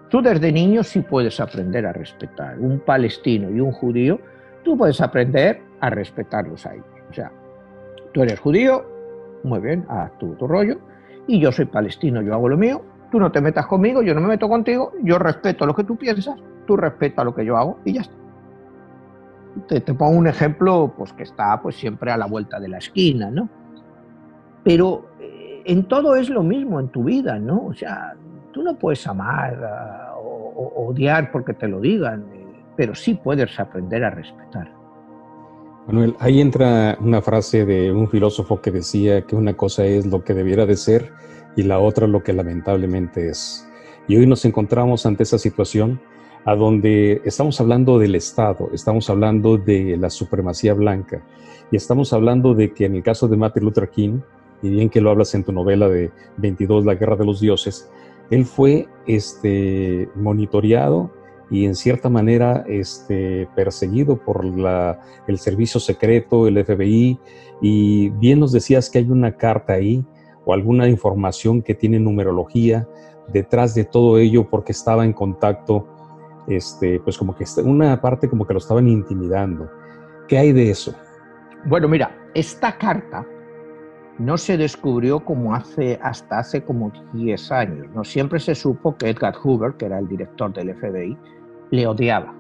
Tú desde niño sí puedes aprender a respetar. Un palestino y un judío, tú puedes aprender a respetarlos a ellos. O sea, tú eres judío, muy bien, haz tu rollo, y yo soy palestino, yo hago lo mío, tú no te metas conmigo, yo no me meto contigo, yo respeto lo que tú piensas, tú respetas lo que yo hago y ya está. Te pongo un ejemplo pues, que está pues, siempre a la vuelta de la esquina, ¿no? Pero en todo es lo mismo en tu vida, ¿no? O sea, tú no puedes amar o odiar porque te lo digan, pero sí puedes aprender a respetar. Manuel, ahí entra una frase de un filósofo que decía que una cosa es lo que debiera de ser y la otra lo que lamentablemente es. Y hoy nos encontramos ante esa situación a donde estamos hablando del Estado, estamos hablando de la supremacía blanca y estamos hablando de que en el caso de Martin Luther King, y bien que lo hablas en tu novela de 22, La Guerra de los Dioses, él fue monitoreado y en cierta manera perseguido por el servicio secreto, el FBI, y bien nos decías que hay una carta ahí o alguna información que tiene numerología detrás de todo ello porque estaba en contacto, pues como que una parte como que lo estaban intimidando. ¿Qué hay de eso? Bueno, mira, esta carta no se descubrió hasta hace como 10 años. No siempre se supo que Edgar Hoover, que era el director del FBI, le odiaba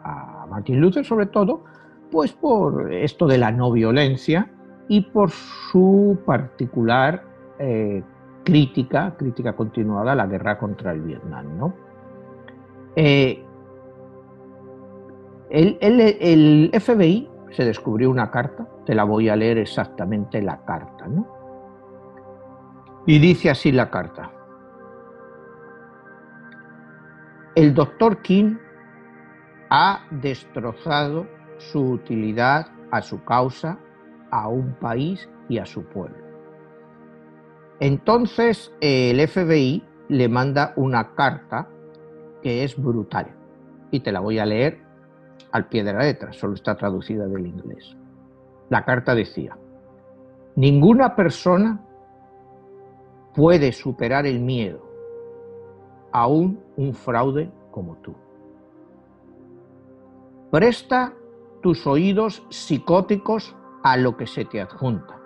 a Martin Luther, sobre todo, pues por esto de la no violencia y por su particular crítica continuada a la guerra contra el Vietnam, ¿no? El FBI se descubrió una carta, te la voy a leer exactamente la carta, ¿no? Y dice así la carta: el doctor King ha destrozado su utilidad a su causa, a un país y a su pueblo. Entonces el FBI le manda una carta que es brutal y te la voy a leer al pie de la letra, solo está traducida del inglés. La carta decía: ninguna persona puede superar el miedo, aún un fraude como tú. Presta tus oídos psicóticos a lo que se te adjunta.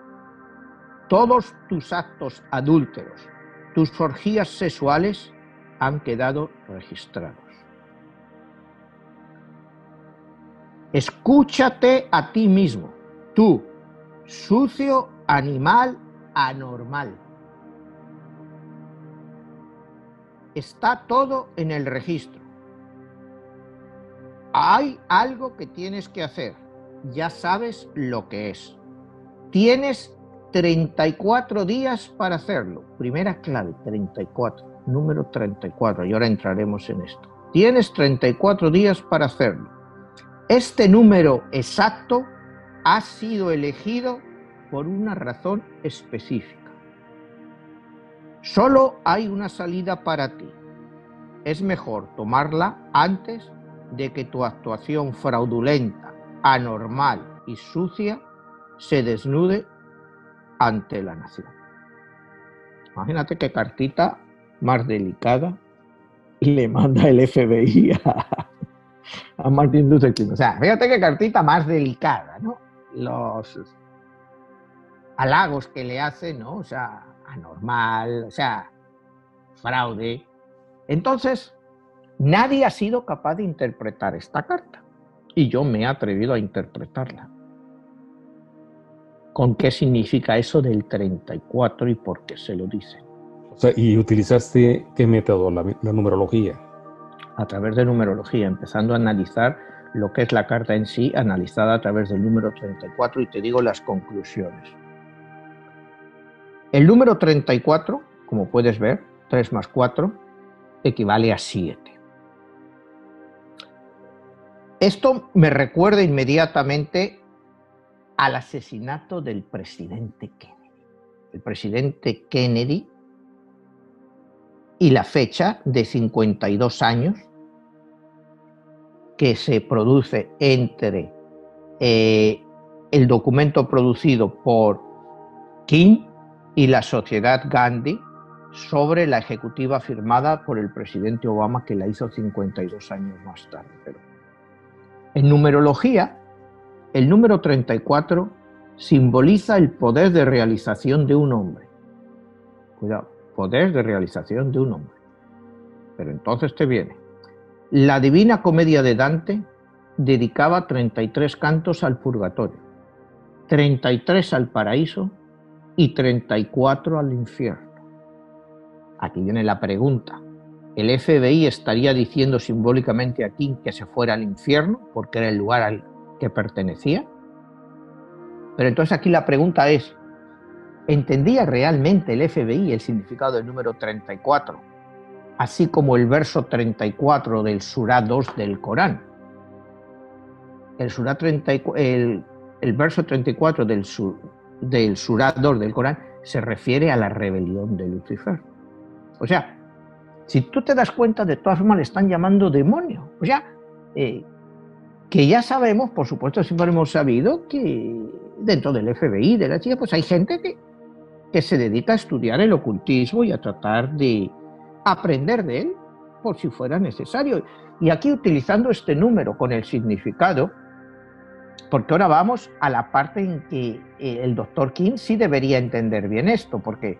Todos tus actos adúlteros, tus orgías sexuales han quedado registrados. Escúchate a ti mismo, tú, sucio animal anormal. Está todo en el registro. Hay algo que tienes que hacer. Ya sabes lo que es. Tienes 34 días para hacerlo. Primera clave, 34. Número 34. Y ahora entraremos en esto. Tienes 34 días para hacerlo. Este número exacto ha sido elegido por una razón específica. Solo hay una salida para ti. Es mejor tomarla antes de que tu actuación fraudulenta, anormal y sucia se desnude ante la nación. Imagínate qué cartita más delicada le manda el FBI a Martin Luther King. O sea, fíjate qué cartita más delicada, ¿no? Los halagos que le hacen, ¿no? O sea, anormal, o sea, fraude. Entonces, nadie ha sido capaz de interpretar esta carta. Y yo me he atrevido a interpretarla. ¿Con qué significa eso del 34 y por qué se lo dicen? O sea, ¿y utilizaste qué método? La numerología. A través de numerología, empezando a analizar lo que es la carta en sí, analizada a través del número 34, y te digo las conclusiones. El número 34, como puedes ver, 3 más 4, equivale a 7. Esto me recuerda inmediatamente al asesinato del presidente Kennedy. El presidente Kennedy y la fecha de 52 años que se produce entre el documento producido por King y la Sociedad Gandhi sobre la ejecutiva firmada por el presidente Obama, que la hizo 52 años más tarde. Pero en numerología, el número 34 simboliza el poder de realización de un hombre. Cuidado, poder de realización de un hombre. Pero entonces te viene. La Divina Comedia de Dante dedicaba 33 cantos al purgatorio, 33 al paraíso y 34 al infierno. Aquí viene la pregunta. ¿El FBI estaría diciendo simbólicamente a King que se fuera al infierno porque era el lugar al que pertenecía? Pero entonces aquí la pregunta es, ¿entendía realmente el FBI el significado del número 34, así como el verso 34 del Surá 2 del Corán? El verso 34 del Surá 2 del Corán se refiere a la rebelión de Lucifer. O sea, si tú te das cuenta, de todas formas le están llamando demonio. O sea, que ya sabemos, por supuesto, siempre hemos sabido que dentro del FBI, de la CIA, pues hay gente que se dedica a estudiar el ocultismo y a tratar de aprender de él por si fuera necesario. Y aquí, utilizando este número con el significado, porque ahora vamos a la parte en que el Dr. King sí debería entender bien esto, porque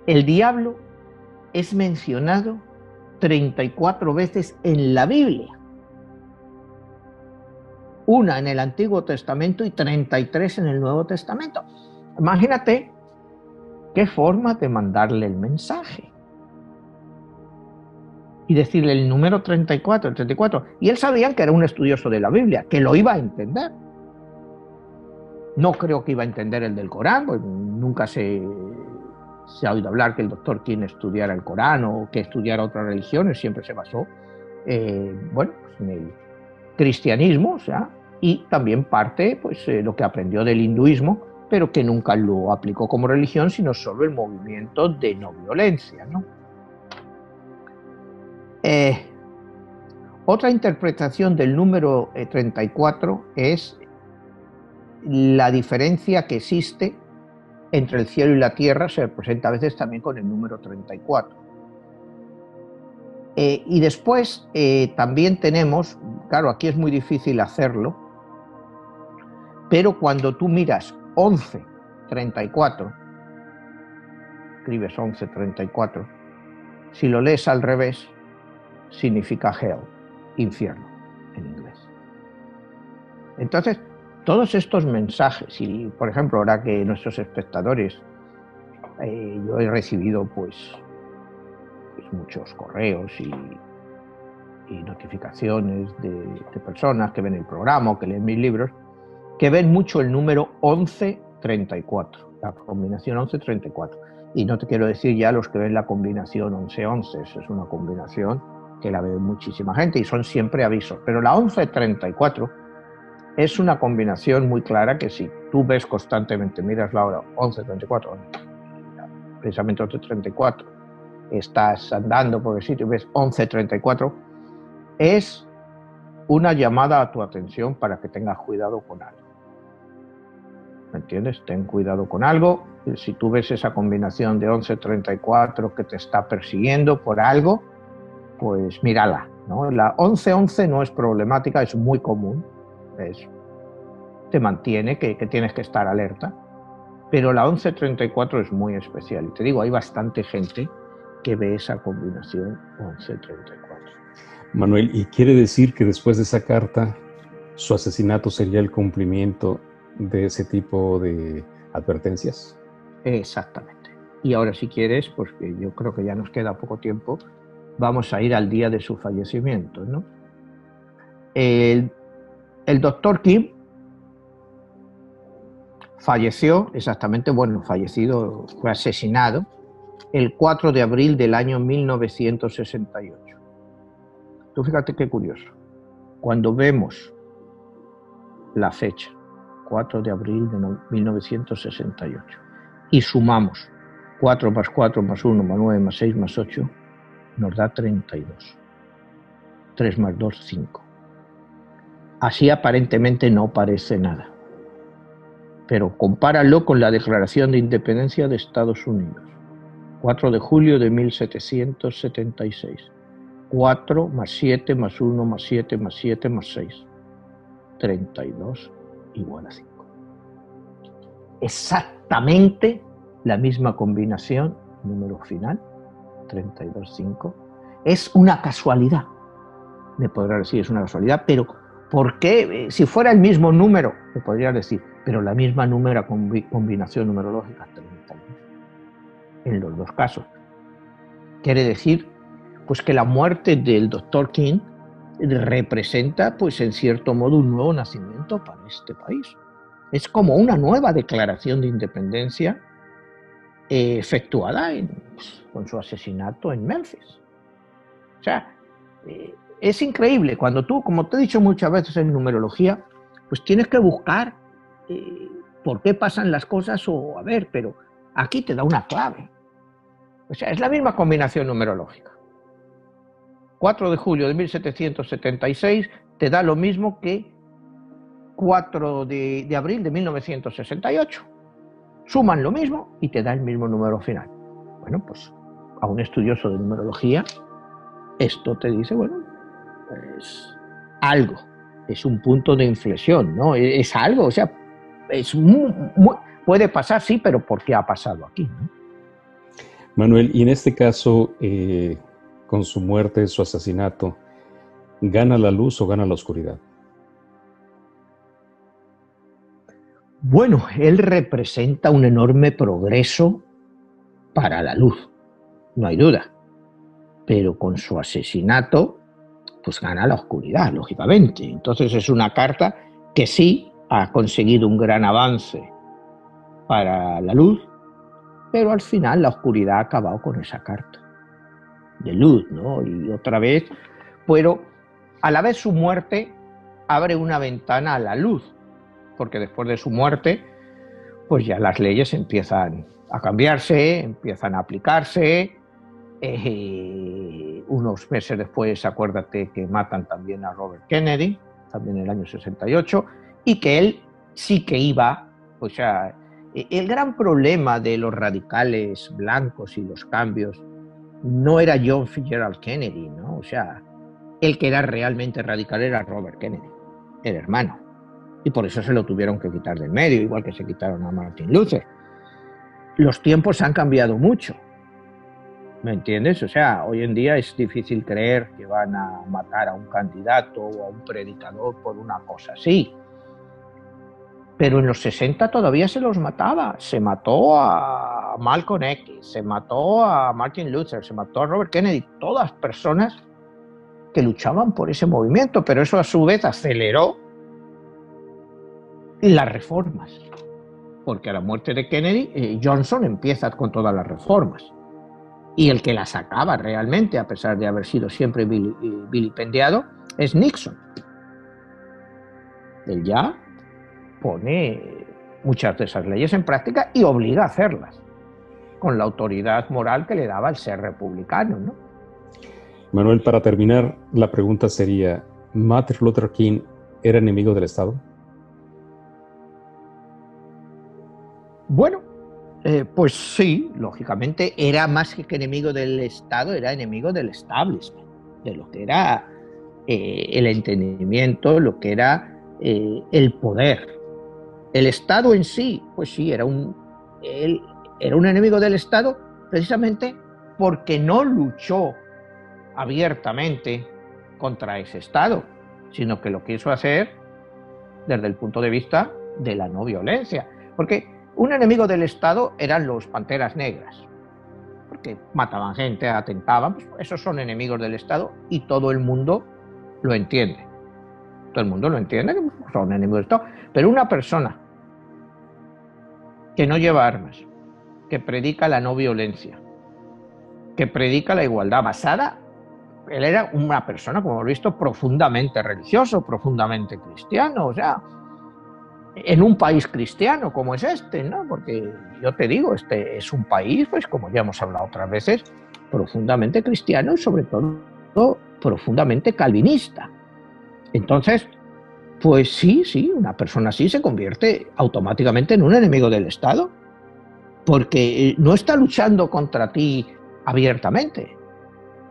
el diablo es mencionado 34 veces en la Biblia. Una en el Antiguo Testamento y 33 en el Nuevo Testamento. Imagínate qué forma de mandarle el mensaje. Y decirle el número 34, el 34. Y él sabía que era un estudioso de la Biblia, que lo iba a entender. No creo que iba a entender el del Corán, pues nunca se ha oído hablar que el Dr. King estudiara el Corán o que estudiara otras religiones, siempre se basó pues en el cristianismo, o sea, y también parte lo que aprendió del hinduismo, pero que nunca lo aplicó como religión, sino solo el movimiento de no violencia, ¿no? Otra interpretación del número 34 es la diferencia que existe entre el cielo y la tierra, se representa a veces también con el número 34. Y después también tenemos, claro, aquí es muy difícil hacerlo, pero cuando tú miras 1134, escribes 1134, si lo lees al revés, significa hell, infierno, en inglés. Entonces, todos estos mensajes, y por ejemplo, ahora que nuestros espectadores, yo he recibido pues muchos correos y notificaciones de personas que ven el programa o que leen mis libros, que ven mucho el número 1134, la combinación 1134. Y no te quiero decir ya los que ven la combinación 1111, eso es una combinación que la ve muchísima gente y son siempre avisos. Pero la 1134 es una combinación muy clara que si tú ves constantemente, miras la hora 1134, precisamente 1134, estás andando por el sitio y ves 1134, es una llamada a tu atención para que tengas cuidado con algo. ¿Me entiendes? Ten cuidado con algo. Si tú ves esa combinación de 1134 que te está persiguiendo por algo, pues mírala, ¿no? La 1111 no es problemática, es muy común. Te mantiene que tienes que estar alerta. Pero la 1134 es muy especial. Y te digo, hay bastante gente que ve esa combinación 1134. Manuel, ¿y quiere decir que después de esa carta su asesinato sería el cumplimiento de ese tipo de advertencias? Exactamente. Y ahora, si quieres, pues que yo creo que ya nos queda poco tiempo, vamos a ir al día de su fallecimiento, ¿no? El doctor Kim falleció, exactamente, bueno, fallecido, fue asesinado el 4 de abril del año 1968. Tú fíjate qué curioso. Cuando vemos la fecha, 4 de abril de 1968, y sumamos 4 más 4 más 1 más 9 más 6 más 8, nos da 32. 3 más 2, 5. Así aparentemente no parece nada. Pero compáralo con la Declaración de Independencia de Estados Unidos. 4 de julio de 1776. 4 más 7 más 1 más 7 más 7 más 6. 32 igual a 5. Exactamente la misma combinación, número final, 32, 5. Es una casualidad. Me podrá decir, es una casualidad, pero ¿por qué? Si fuera el mismo número, me podría decir, pero la misma combinación numerológica, 32, en los dos casos. Quiere decir, pues que la muerte del Dr. King representa, pues en cierto modo, un nuevo nacimiento para este país. Es como una nueva declaración de independencia efectuada con su asesinato en Memphis. O sea, es increíble cuando tú, como te he dicho muchas veces en numerología, pues tienes que buscar por qué pasan las cosas o a ver, pero aquí te da una clave. O sea, es la misma combinación numerológica. 4 de julio de 1776 te da lo mismo que 4 de abril de 1968. Suman lo mismo y te da el mismo número final. Bueno, pues a un estudioso de numerología esto te dice, bueno, es algo, es un punto de inflexión, ¿no? Es algo, o sea, es puede pasar, sí, pero ¿por qué ha pasado aquí, no? Manuel, y en este caso, con su muerte, su asesinato, ¿gana la luz o gana la oscuridad? Bueno, él representa un enorme progreso para la luz, no hay duda, pero con su asesinato, pues gana la oscuridad, lógicamente. Entonces es una carta que sí ha conseguido un gran avance para la luz, pero al final la oscuridad ha acabado con esa carta de luz, ¿no? Y otra vez, pero a la vez su muerte abre una ventana a la luz, porque después de su muerte, pues ya las leyes empiezan a cambiarse, empiezan a aplicarse. Unos meses después, acuérdate que matan también a Robert Kennedy, también en el año 68, y que él sí que iba, o sea, el gran problema de los radicales blancos y los cambios no era John Fitzgerald Kennedy, ¿no? O sea, el que era realmente radical era Robert Kennedy, el hermano. Y por eso se lo tuvieron que quitar del medio, igual que se quitaron a Martin Luther. Los tiempos han cambiado mucho, ¿me entiendes? O sea, hoy en día es difícil creer que van a matar a un candidato o a un predicador por una cosa así. Pero en los 60 todavía se los mataba. Se mató a Malcolm X, se mató a Martin Luther, se mató a Robert Kennedy. Todas personas que luchaban por ese movimiento, pero eso a su vez aceleró las reformas. Porque a la muerte de Kennedy, Johnson empieza con todas las reformas. Y el que las acaba realmente, a pesar de haber sido siempre vilipendiado, es Nixon. Él ya pone muchas de esas leyes en práctica y obliga a hacerlas, con la autoridad moral que le daba el ser republicano, ¿no? Manuel, para terminar, la pregunta sería, ¿Martin Luther King era enemigo del Estado? Bueno, pues sí, lógicamente era más que enemigo del Estado, era enemigo del establishment, de lo que era el entendimiento, lo que era el poder. El Estado en sí, pues sí, él era un enemigo del Estado precisamente porque no luchó abiertamente contra ese Estado, sino que lo quiso hacer desde el punto de vista de la no violencia. Porque un enemigo del Estado eran los Panteras Negras, porque mataban gente, atentaban, pues esos son enemigos del Estado y todo el mundo lo entiende. Todo el mundo lo entiende, son enemigos del Estado. Pero una persona que no lleva armas, que predica la no violencia, que predica la igualdad basada, él era una persona, como hemos visto, profundamente religioso, profundamente cristiano, o sea, en un país cristiano como es este, ¿no? Porque yo te digo, este es un país, pues como ya hemos hablado otras veces, profundamente cristiano y sobre todo profundamente calvinista. Entonces, pues sí, una persona así se convierte automáticamente en un enemigo del Estado, porque no está luchando contra ti abiertamente,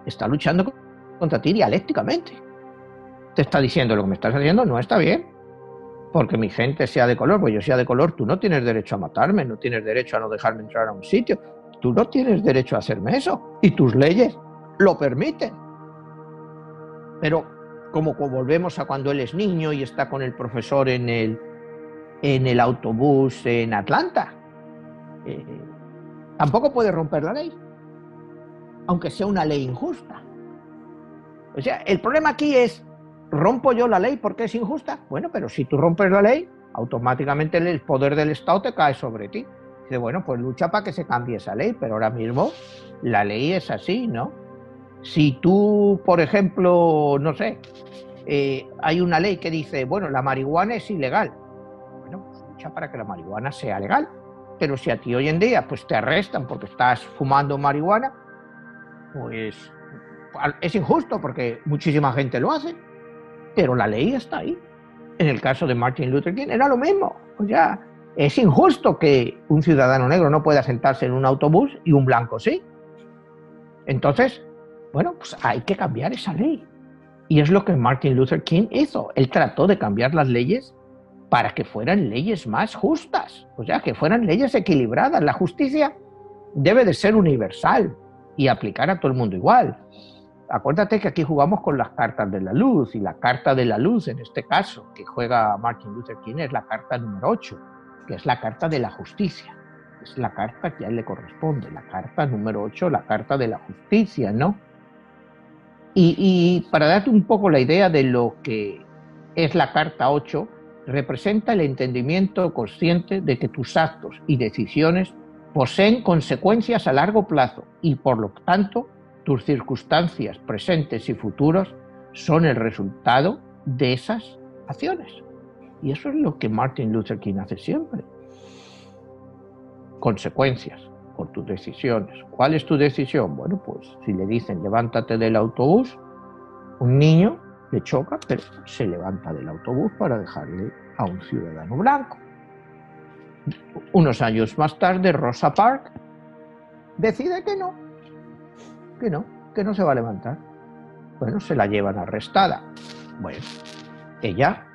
está luchando contra ti dialécticamente. Te está diciendo: lo que me estás haciendo no está bien, porque mi gente sea de color, pues yo sea de color, tú no tienes derecho a matarme, no tienes derecho a no dejarme entrar a un sitio, tú no tienes derecho a hacerme eso, y tus leyes lo permiten. Pero como volvemos a cuando él es niño y está con el profesor en el autobús en Atlanta, tampoco puede romper la ley, aunque sea una ley injusta. O sea, el problema aquí es: ¿rompo yo la ley porque es injusta? Bueno, pero si tú rompes la ley, automáticamente el poder del Estado te cae sobre ti. Dice, bueno, pues lucha para que se cambie esa ley, pero ahora mismo la ley es así, ¿no? Si tú, por ejemplo, no sé, hay una ley que dice, bueno, la marihuana es ilegal. Bueno, pues lucha para que la marihuana sea legal. Pero si a ti hoy en día pues te arrestan porque estás fumando marihuana, pues es injusto porque muchísima gente lo hace, pero la ley está ahí. En el caso de Martin Luther King era lo mismo. O sea, es injusto que un ciudadano negro no pueda sentarse en un autobús y un blanco sí. Entonces, bueno, pues hay que cambiar esa ley. Y es lo que Martin Luther King hizo. Él trató de cambiar las leyes para que fueran leyes más justas, o sea, que fueran leyes equilibradas. La justicia debe de ser universal y aplicar a todo el mundo igual. Acuérdate que aquí jugamos con las cartas de la luz, y la carta de la luz, en este caso, que juega Martin Luther King, es la carta número 8, que es la carta de la justicia. Es la carta que a él le corresponde, la carta número 8, la carta de la justicia, ¿no? Y para darte un poco la idea de lo que es la carta 8, representa el entendimiento consciente de que tus actos y decisiones poseen consecuencias a largo plazo y, por lo tanto, tus circunstancias presentes y futuros son el resultado de esas acciones. Y eso es lo que Martin Luther King hace siempre. Consecuencias por tus decisiones. ¿Cuál es tu decisión? Bueno, pues si le dicen levántate del autobús, un niño le choca, pero se levanta del autobús para dejarle a un ciudadano blanco. Unos años más tarde, Rosa Parks decide que no se va a levantar. Bueno, se la llevan arrestada. Bueno, ella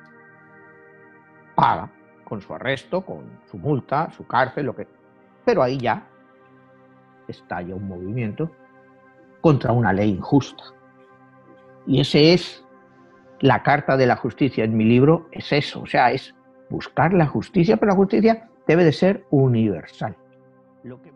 paga con su arresto, con su multa, su cárcel, pero ahí ya estalla un movimiento contra una ley injusta. Y ese es la carta de la justicia en mi libro, es eso, o sea, es buscar la justicia, pero la justicia debe de ser universal. Lo que